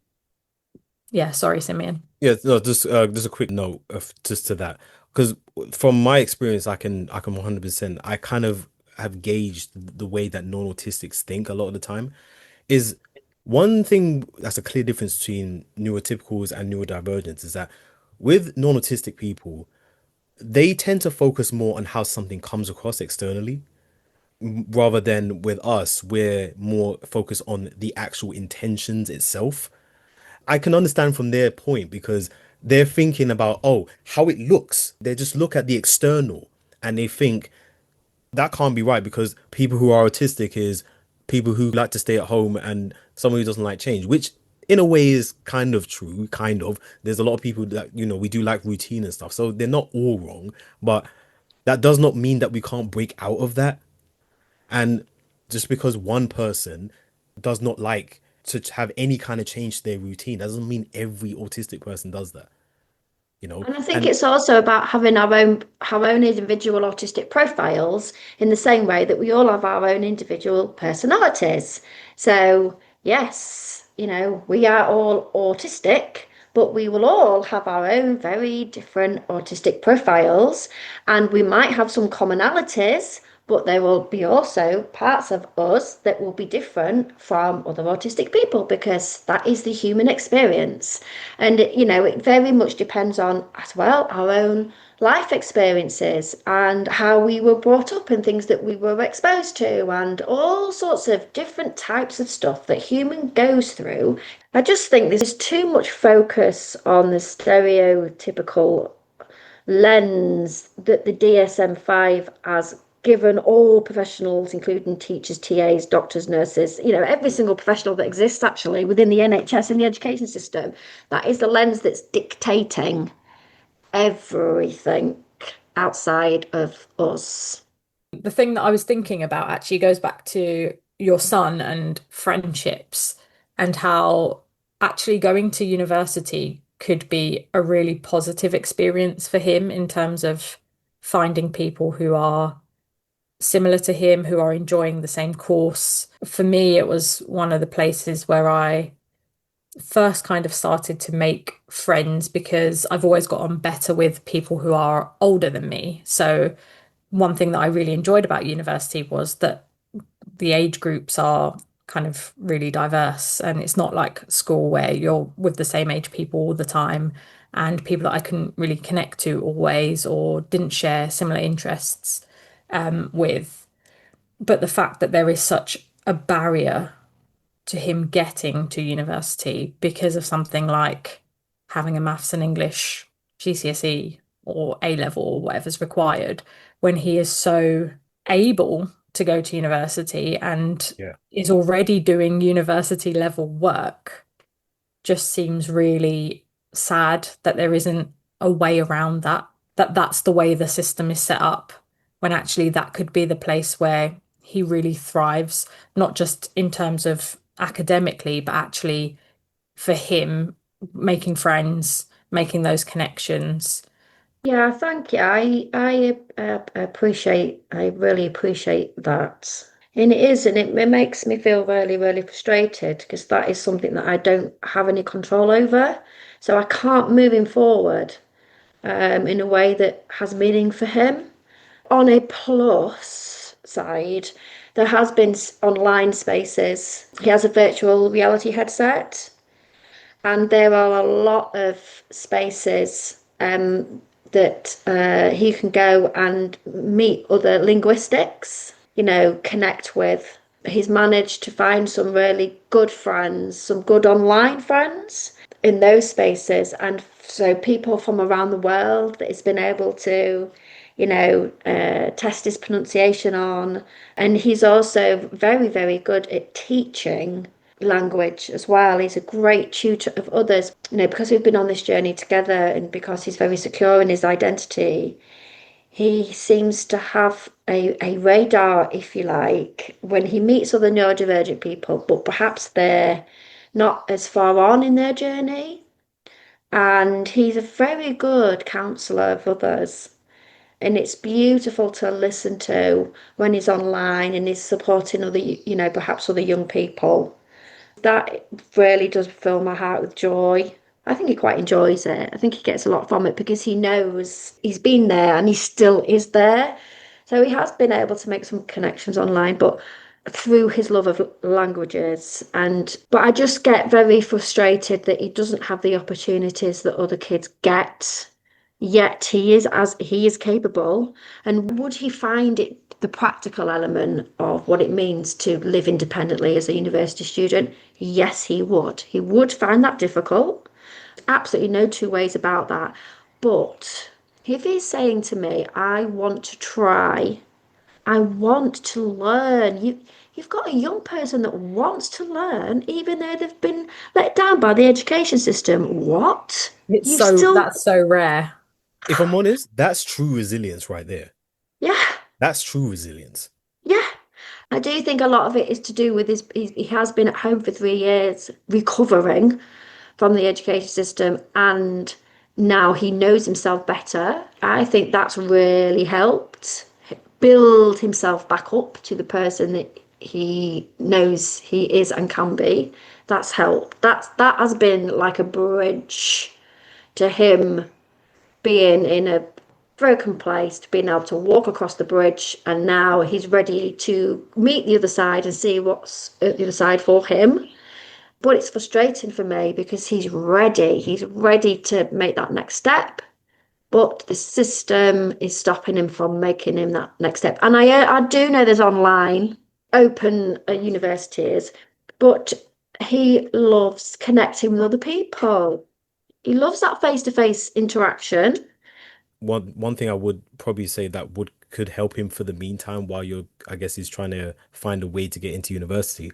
yeah, sorry, Simeon. Yeah, no, just a quick note of just to that, because from my experience, I can 100%. I kind of have gauged the way that non-autistics think a lot of the time. Is one thing that's a clear difference between neurotypicals and neurodivergents is that with non-autistic people, they tend to focus more on how something comes across externally, rather than with us, we're more focused on the actual intentions itself. I can understand from their point because they're thinking about, oh, how it looks. They just look at the external and they think that can't be right because people who are autistic is people who like to stay at home and someone who doesn't like change, which in a way is kind of true, kind of. There's a lot of people that, we do like routine and stuff. So they're not all wrong, but that does not mean that we can't break out of that. And just because one person does not like to have any kind of change to their routine, doesn't mean every autistic person does that, you know? And I think And it's also about having our own individual autistic profiles in the same way that we all have our own individual personalities. So, yes, we are all autistic, but we will all have our own very different autistic profiles, and we might have some commonalities, but there will be also parts of us that will be different from other autistic people because that is the human experience. And, it very much depends on, as well, our own life experiences and how we were brought up and things that we were exposed to and all sorts of different types of stuff that human goes through. I just think there's too much focus on the stereotypical lens that the DSM-5 has given all professionals, including teachers, TAs, doctors, nurses, every single professional that exists actually within the NHS and the education system. That is the lens that's dictating everything outside of us. The thing that I was thinking about actually goes back to your son and friendships and how actually going to university could be a really positive experience for him in terms of finding people who are similar to him, who are enjoying the same course. For me, it was one of the places where I first kind of started to make friends because I've always got on better with people who are older than me. So one thing that I really enjoyed about university was that the age groups are kind of really diverse, and it's not like school where you're with the same age people all the time and people that I couldn't really connect to always or didn't share similar interests with. But the fact that there is such a barrier to him getting to university because of something like having a maths and English GCSE or A level or whatever's required, when he is so able to go to university and yeah, is already doing university level work, just seems really sad that there isn't a way around that, that's the way the system is set up, when actually that could be the place where he really thrives, not just in terms of academically, but actually for him making friends, making those connections. Yeah, thank you. I really appreciate that. And it is, and it makes me feel really, really frustrated because that is something that I don't have any control over. So I can't move him forward in a way that has meaning for him. On a plus side, There has been online spaces. He has a virtual reality headset, and there are a lot of spaces that he can go and meet other linguistics, connect with. He's managed to find some really good friends, some good online friends in those spaces. And so people from around the world that he's been able to, test his pronunciation on. And he's also very, very good at teaching language as well. He's a great tutor of others, because we've been on this journey together and because he's very secure in his identity. He seems to have a radar, if you like, when he meets other neurodivergent people, but perhaps they're not as far on in their journey. And he's a very good counsellor of others. And it's beautiful to listen to when he's online and he's supporting other, perhaps other young people. That really does fill my heart with joy. I think he quite enjoys it. I think he gets a lot from it because he knows he's been there and he still is there. So he has been able to make some connections online, but through his love of languages. But I just get very frustrated that he doesn't have the opportunities that other kids get. Yet he is capable. And would he find it the practical element of what it means to live independently as a university student? Yes, he would. He would find that difficult. Absolutely no two ways about that. But if he's saying to me, I want to try, I want to learn, you've got a young person that wants to learn, even though they've been let down by the education system. What? That's so rare. If I'm honest, that's true resilience right there. Yeah. That's true resilience. Yeah. I do think a lot of it is to do with he has been at home for 3 years recovering from the education system, and now he knows himself better. I think that's really helped build himself back up to the person that he knows he is and can be. That's helped. That has been like a bridge to him being in a broken place, to being able to walk across the bridge, and now he's ready to meet the other side and see what's at the other side for him. But it's frustrating for me because he's ready to make that next step, but the system is stopping him from making him that next step. And I do know there's online open universities, but he loves connecting with other people. He loves that face-to-face interaction. One thing I would probably say that could help him for the meantime while I guess he's trying to find a way to get into university.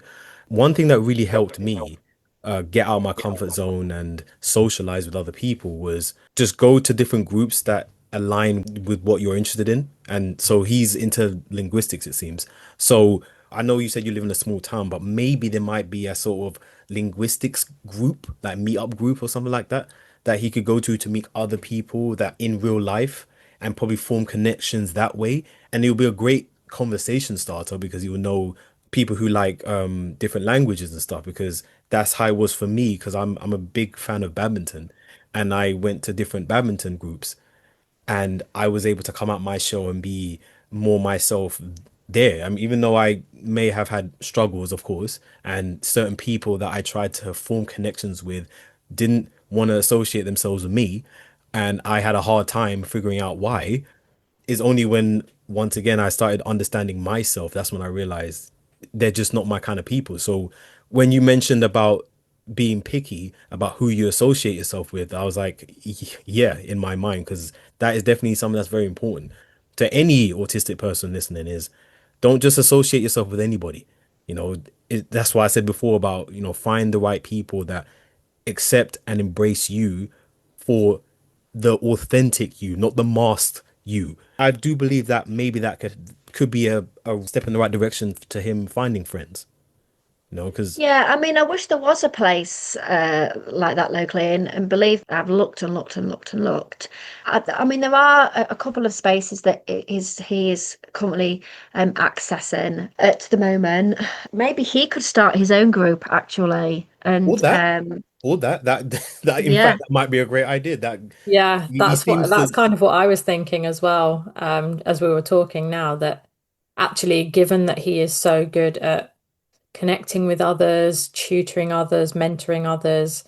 One thing that really helped me get out of my comfort zone and socialize with other people was just go to different groups that align with what you're interested in. And so he's into linguistics, it seems. So I know you said you live in a small town, but maybe there might be a sort of linguistics group, like meetup group or something like that, that he could go to meet other people that in real life and probably form connections that way. And it'll be a great conversation starter because you will know people who like different languages and stuff, because that's how it was for me, because I'm a big fan of badminton, and I went to different badminton groups and I was able to come out my show and be more myself there. I mean, even though I may have had struggles, of course, and certain people that I tried to form connections with didn't want to associate themselves with me, and I had a hard time figuring out why, is only when once again I started understanding myself, that's when I realized they're just not my kind of people. So when you mentioned about being picky about who you associate yourself with, I was like, yeah, in my mind, because that is definitely something that's very important to any autistic person listening, is don't just associate yourself with anybody. That's why I said before about, find the right people that accept and embrace you for the authentic you, not the masked you. I do believe that maybe that could be a step in the right direction to him finding friends. Because Yeah, I mean, I wish there was a place like that locally, and believe I've looked and looked and looked and looked. I mean, there are a couple of spaces that he is currently accessing at the moment. Maybe he could start his own group actually, or and that, that in yeah, fact that might be a great idea. That Yeah, he seems to. that's kind of what I was thinking as well, as we were talking now, that actually, given that he is so good at connecting with others, tutoring others, mentoring others,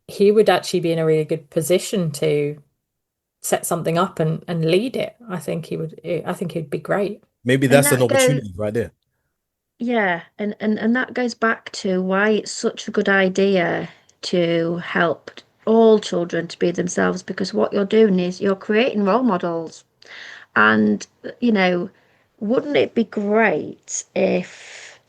he would actually be in a really good position to set something up and lead it. I think he'd be great. Maybe And that's an that go opportunity right there. Yeah, and that goes back to why it's such a good idea to help all children to be themselves, because what you're doing is you're creating role models. And, you know, wouldn't it be great if,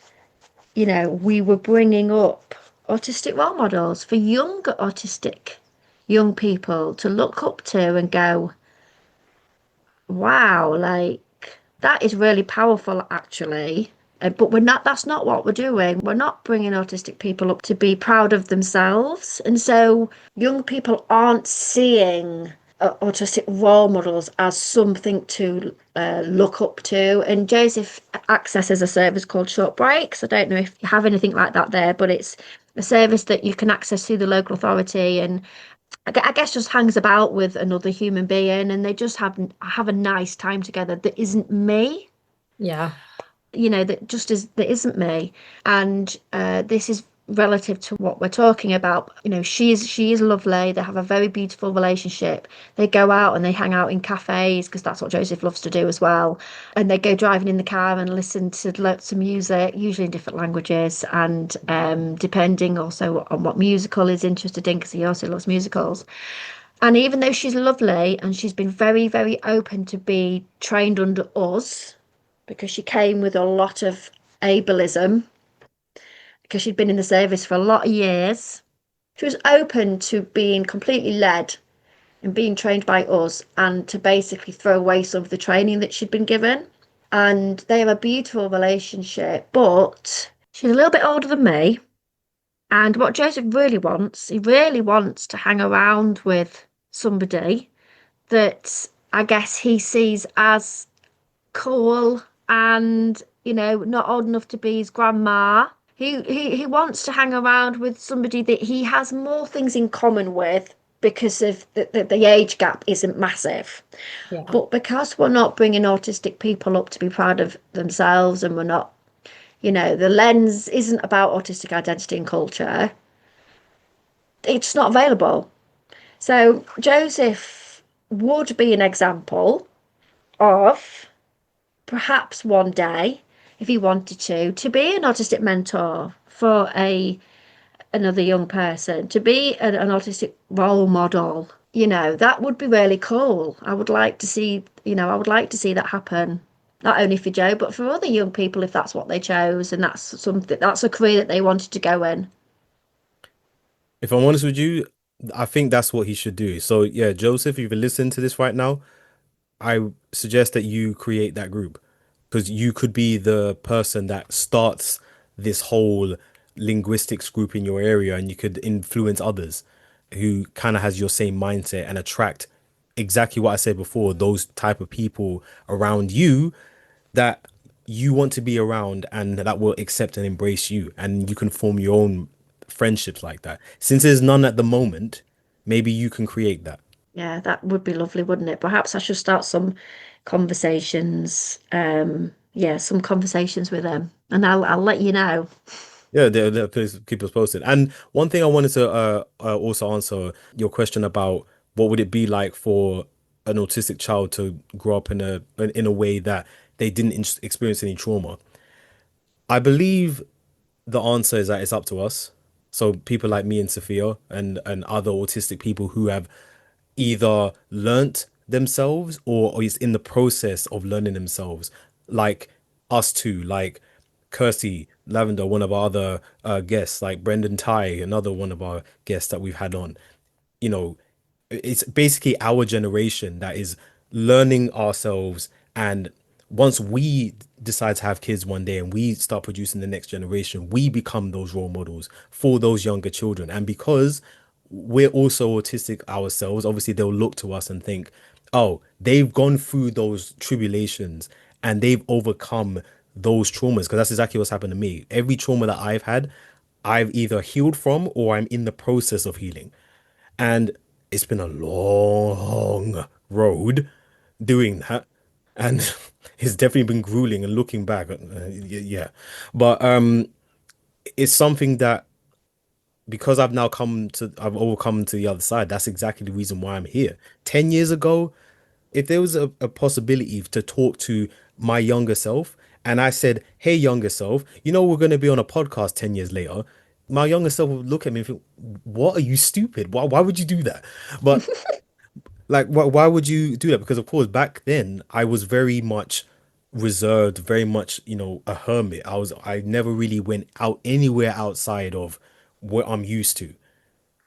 we were bringing up autistic role models for younger autistic young people to look up to and go, wow, like that is really powerful, actually. But that's not what we're doing. We're not bringing autistic people up to be proud of themselves. And so young people aren't seeing autistic role models as something to look up to. And Joseph accesses a service called Short Breaks. I don't know if you have anything like that there, but it's a service that you can access through the local authority, and I guess just hangs about with another human being, and they just have a nice time together that isn't me, Yeah. that isn't me. And this is relative to what we're talking about. She is lovely. They have a very beautiful relationship. They go out and they hang out in cafes because that's what Joseph loves to do as well. And they go driving in the car and listen to lots of music, usually in different languages, and depending also on what musical he's interested in, because he also loves musicals. And even though she's lovely and she's been very, very open to be trained under us, because she came with a lot of ableism, because she'd been in the service for a lot of years, she was open to being completely led and being trained by us, and to basically throw away some of the training that she'd been given. And they have a beautiful relationship, but she's a little bit older than me. And what Joseph really wants, he really wants to hang around with somebody that I guess he sees as cool and, not old enough to be his grandma. He wants to hang around with somebody that he has more things in common with, because of the age gap isn't massive. Yeah. But because we're not bringing autistic people up to be proud of themselves, and we're not, the lens isn't about autistic identity and culture, it's not available. So Joseph would be an example of, perhaps one day, if he wanted to be an autistic mentor for another young person, to be an autistic role model. That would be really cool. I would like to see that happen. Not only for Joe, but for other young people, if that's what they chose, and that's a career that they wanted to go in. If I'm honest with you, I think that's what he should do. So yeah, Joseph, if you listen to this right now, I suggest that you create that group, because you could be the person that starts this whole linguistics group in your area, and you could influence others who kind of has your same mindset and attract exactly what I said before, those type of people around you that you want to be around and that will accept and embrace you, and you can form your own friendships like that. Since there's none at the moment, maybe you can create that. Yeah, that would be lovely, wouldn't it? Perhaps I should start some conversations. Yeah, some conversations with them, and I'll let you know. Yeah, they'll please keep us posted. And one thing I wanted to also answer your question about what would it be like for an autistic child to grow up in a way that they didn't experience any trauma. I believe the answer is that it's up to us. So people like me and Sophia and other autistic people who have either learnt themselves or is in the process of learning themselves, like us two, like Kirsty Lavender, one of our other guests, like Brendan Ty, another one of our guests that we've had on. You know, it's basically our generation that is learning ourselves, and once we decide to have kids one day and we start producing the next generation, we become those role models for those younger children. And because we're also autistic ourselves, obviously they'll look to us and think, oh, they've gone through those tribulations and they've overcome those traumas, because that's exactly what's happened to me. Every trauma that I've had, I've either healed from or I'm in the process of healing. And it's been a long road doing that. And it's definitely been grueling. And looking back, yeah, but it's something that because I've overcome to the other side. That's exactly the reason why I'm here. 10 years ago, if there was a possibility to talk to my younger self, and I said, "Hey, younger self, we're going to be on a podcast 10 years later," my younger self would look at me and think, "What, are you stupid? Why would you do that?" But like, why would you do that? Because of course, back then I was very much reserved, very much, a hermit. I never really went out anywhere outside of what I'm used to.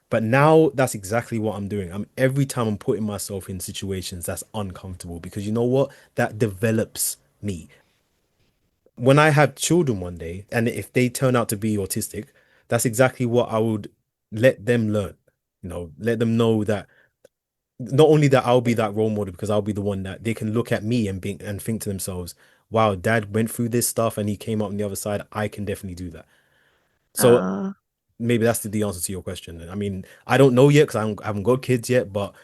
But now that's exactly what I'm doing. Every time I'm putting myself in situations that's uncomfortable, because you know what? That develops me. When I have children one day, and if they turn out to be autistic, that's exactly what I would let them learn. Let them know that not only that I'll be that role model, because I'll be the one that they can look at me and think to themselves, wow, dad went through this stuff and he came up on the other side. I can definitely do that. So Oh, maybe that's the answer to your question. I mean, I don't know yet because I haven't got kids yet, but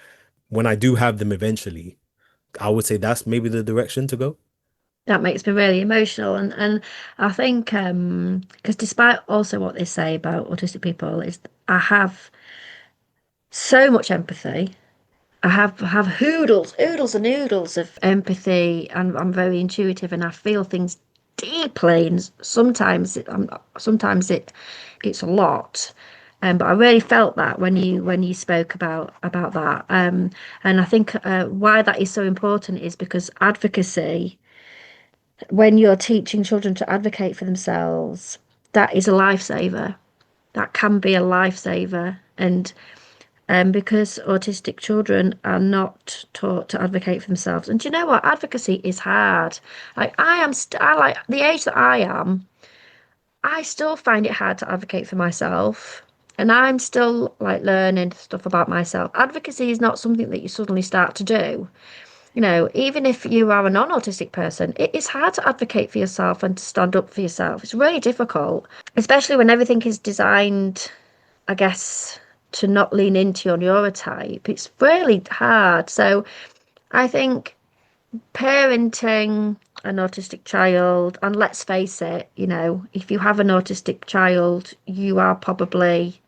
when I do have them eventually, I would say that's maybe the direction to go. that makes me really emotional. And I think because despite also what they say about autistic people is I have so much empathy. I have oodles and oodles of empathy, and I'm very intuitive, and I feel things deeply. And sometimes it's a lot, but I really felt that when you spoke about that. And I think why that is so important is because advocacy, when you're teaching children to advocate for themselves, that is a lifesaver. That can be a lifesaver, and because autistic children are not taught to advocate for themselves. And do you know what? Advocacy is hard. Like I like the age that I am, I still find it hard to advocate for myself. And I'm still like learning stuff about myself. Advocacy is not something that you suddenly start to do. Even if you are a non-autistic person, it is hard to advocate for yourself and to stand up for yourself. It's really difficult, especially when everything is designed, I guess, to not lean into your neurotype. It's really hard. So I think parenting an autistic child, and let's face it, if you have an autistic child, you are probably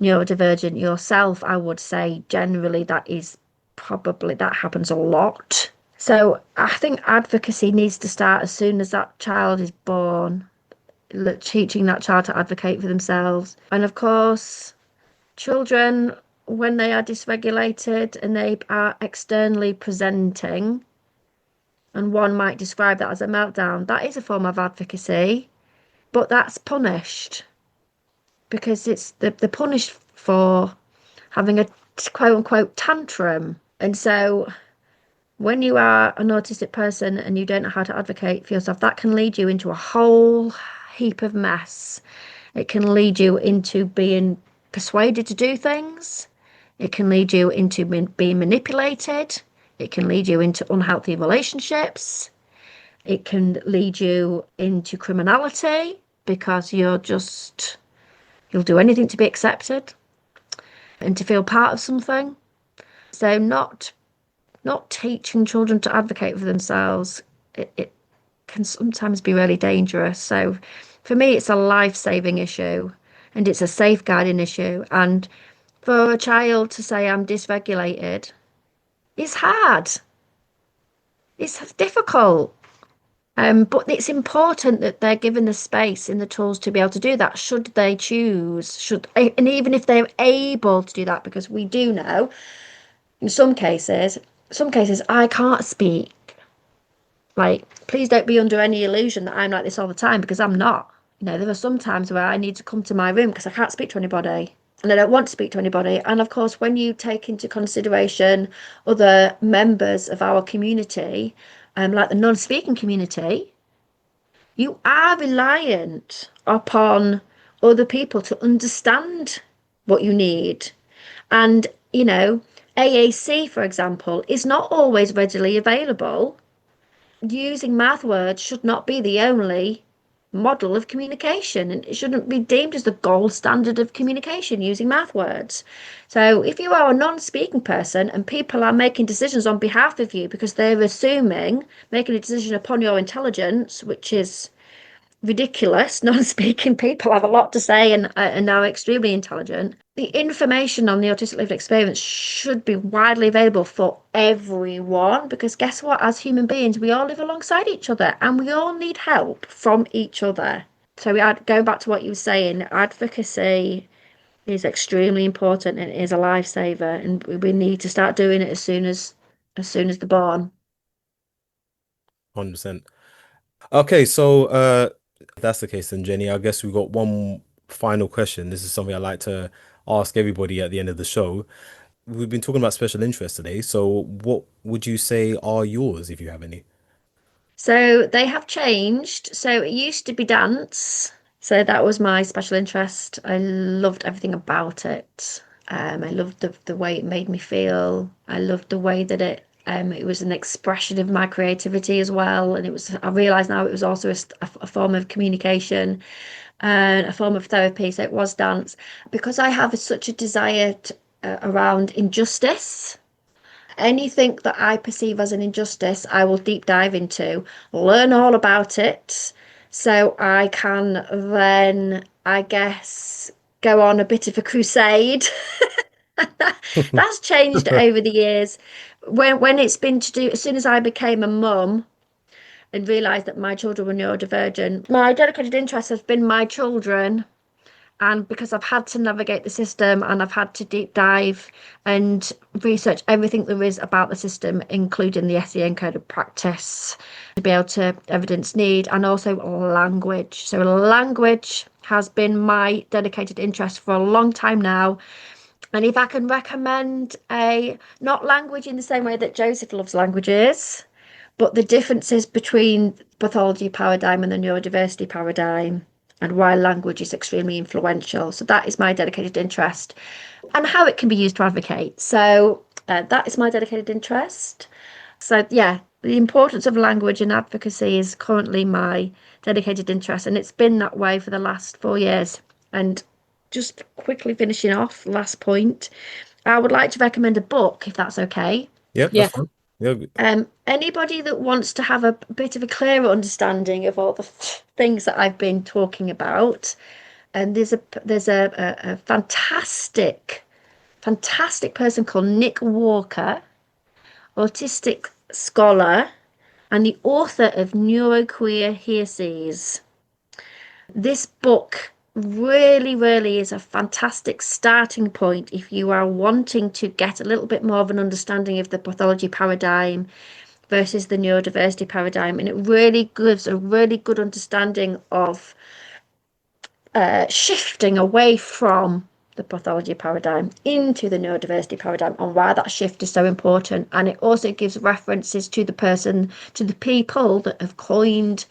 neurodivergent yourself. I would say generally that happens a lot. So I think advocacy needs to start as soon as that child is born, teaching that child to advocate for themselves. And of course, children, when they are dysregulated and they are externally presenting, and one might describe that as a meltdown, that is a form of advocacy, but that's punished because they're punished for having a quote unquote tantrum. And so when you are an autistic person and you don't know how to advocate for yourself, that can lead you into a whole heap of mess. It can lead you into being persuaded to do things. It can lead you into being manipulated. It can lead you into unhealthy relationships. It can lead you into criminality because you'll do anything to be accepted and to feel part of something. So not teaching children to advocate for themselves, it can sometimes be really dangerous. So for me, it's a life-saving issue and it's a safeguarding issue. And for a child to say I'm dysregulated is hard. It's difficult. But it's important that they're given the space and the tools to be able to do that, should they choose, and even if they're able to do that, because we do know in some cases I can't speak. Like, please don't be under any illusion that I'm like this all the time, because I'm not. There are some times where I need to come to my room because I can't speak to anybody and I don't want to speak to anybody. And of course, when you take into consideration other members of our community, like the non-speaking community, you are reliant upon other people to understand what you need. And, AAC, for example, is not always readily available. Using math words should not be the only model of communication, and it shouldn't be deemed as the gold standard of communication using math words. So if you are a non-speaking person and people are making decisions on behalf of you because they're assuming making a decision upon your intelligence, which is ridiculous. Non-speaking people have a lot to say and are extremely intelligent. The information on the autistic lived experience should be widely available for everyone, because guess what? As human beings, we all live alongside each other and we all need help from each other. So going back to what you were saying, advocacy is extremely important and is a lifesaver, and we need to start doing it as soon as they're born. 100%. Okay, so if that's the case then, Jenny, I guess we've got one final question. This is something I like to ask everybody at the end of the show. We've been talking about special interests today, so what would you say are yours if you have any? So they have changed. So it used to be dance. So that was my special interest. I loved everything about it. I loved the way it made me feel. I loved the way that it was an expression of my creativity as well. And I realize now it was also a form of communication and a form of therapy. So it was dance because I have such a desire around injustice. Anything that I perceive as an injustice, I will deep dive into, learn all about it, so I can then, I guess, go on a bit of a crusade. That's changed over the years. When it's been to do, as soon as I became a mum and realised that my children were neurodivergent, my dedicated interest has been my children. And because I've had to navigate the system and I've had to deep dive and research everything there is about the system, including the SEN code of practice, to be able to evidence need, and also language. So language has been my dedicated interest for a long time now. And if I can recommend not language in the same way that Joseph loves languages, but the differences between pathology paradigm and the neurodiversity paradigm, and why language is extremely influential. So that is my dedicated interest, and how it can be used to advocate. So that is my dedicated interest. So yeah, the importance of language and advocacy is currently my dedicated interest, and it's been that way for the last 4 years. And just quickly finishing off, last point, I would like to recommend a book, if that's okay. Yeah, that's Yeah. fine. Yeah, Anybody that wants to have a bit of a clearer understanding of all the things that I've been talking about, and there's a fantastic person called Nick Walker, autistic scholar, and the author of Neuroqueer Hearses. This book really is a fantastic starting point if you are wanting to get a little bit more of an understanding of the pathology paradigm versus the neurodiversity paradigm. And it really gives a really good understanding of shifting away from the pathology paradigm into the neurodiversity paradigm, and why that shift is so important. And it also gives references to the people that have coined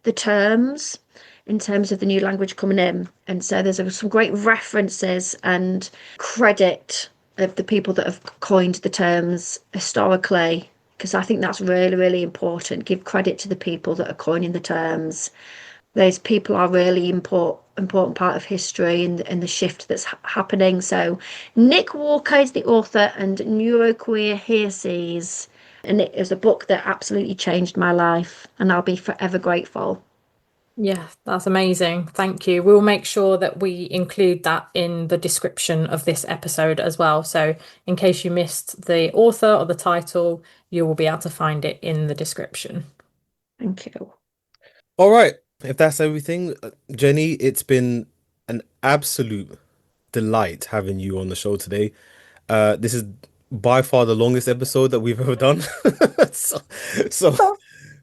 the terms in terms of the new language coming in. And so there's some great references and credit of the people that have coined the terms historically, because I think that's really important. Give credit to the people that are coining the terms. Those people are really important part of history and the shift that's happening. So Nick Walker is the author, and Neuroqueer Hearses, and it is a book that absolutely changed my life, and I'll be forever grateful. Yeah, that's amazing. Thank you. We'll make sure that we include that in the description of this episode as well. So in case you missed the author or the title, you will be able to find it in the description. Thank you. all right. If that's everything, Jenny, it's been an absolute delight having you on the show today. This is by far the longest episode that we've ever done. So, so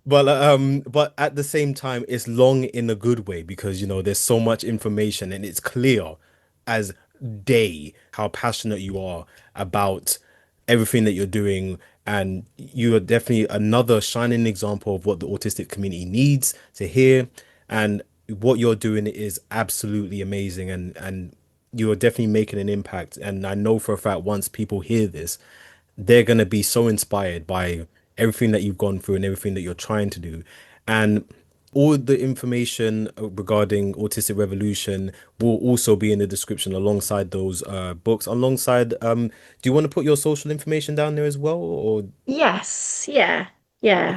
but at the same time, it's long in a good way because there's so much information and it's clear as day how passionate you are about everything that you're doing, and you are definitely another shining example of what the autistic community needs to hear. And what you're doing is absolutely amazing, and you are definitely making an impact. And I know for a fact once people hear this, they're going to be so inspired by everything that you've gone through and everything that you're trying to do. And All the information regarding Autistic Revolution will also be in the description alongside those books. Alongside, do you want to put your social information down there as well? Or Yes, yeah,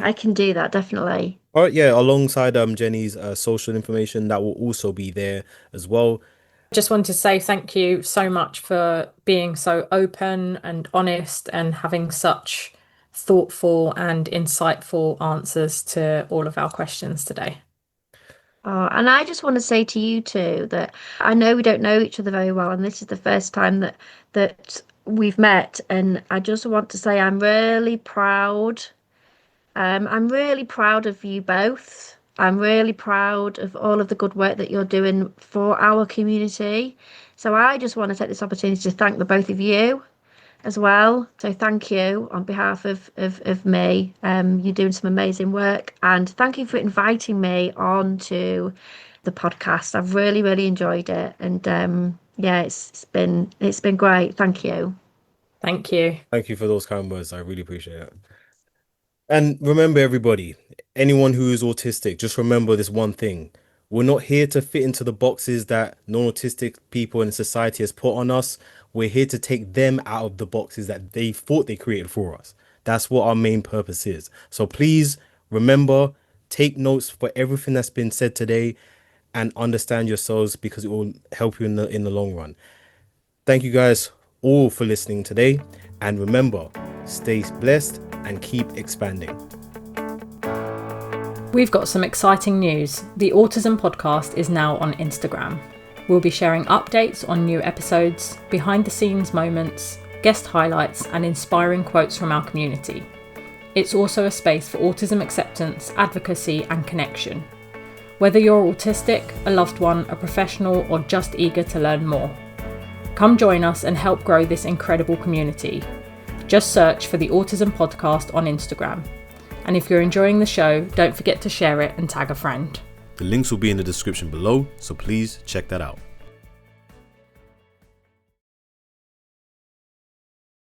I can do that definitely. all right, yeah, alongside Jenny's social information that will also be there as well. Just wanted to say thank you so much for being so open and honest and having such thoughtful and insightful answers to all of our questions today. Oh, and I just want to say to you too that I know we don't know each other very well, and this is the first time that we've met, and I just want to say I'm really proud. I'm really proud of you both. I'm really proud of all of the good work that you're doing for our community. So I just want to take this opportunity to thank the both of you as well. So thank you on behalf of me. You're doing some amazing work, and thank you for inviting me on to the podcast. I've really, really enjoyed it, and yeah, it's been great. Thank you. Thank you. Thank you for those kind words. I really appreciate it. And remember, everybody, anyone who is autistic, just remember this one thing. We're not here to fit into the boxes that non-autistic people in society has put on us. We're here to take them out of the boxes that they thought they created for us. That's what our main purpose is. So please remember, take notes for everything that's been said today and understand yourselves, because it will help you in the long run. Thank you guys all for listening today. And remember, stay blessed and keep expanding. We've got some exciting news. The Autism Podcast is now on Instagram. We'll be sharing updates on new episodes, behind the scenes moments, guest highlights, and inspiring quotes from our community. It's also a space for autism acceptance, advocacy, and connection. Whether you're autistic, a loved one, a professional, or just eager to learn more, come join us and help grow this incredible community. Just search for the Autism Podcast on Instagram. And if you're enjoying the show, don't forget to share it and tag a friend. The links will be in the description below, so please check that out.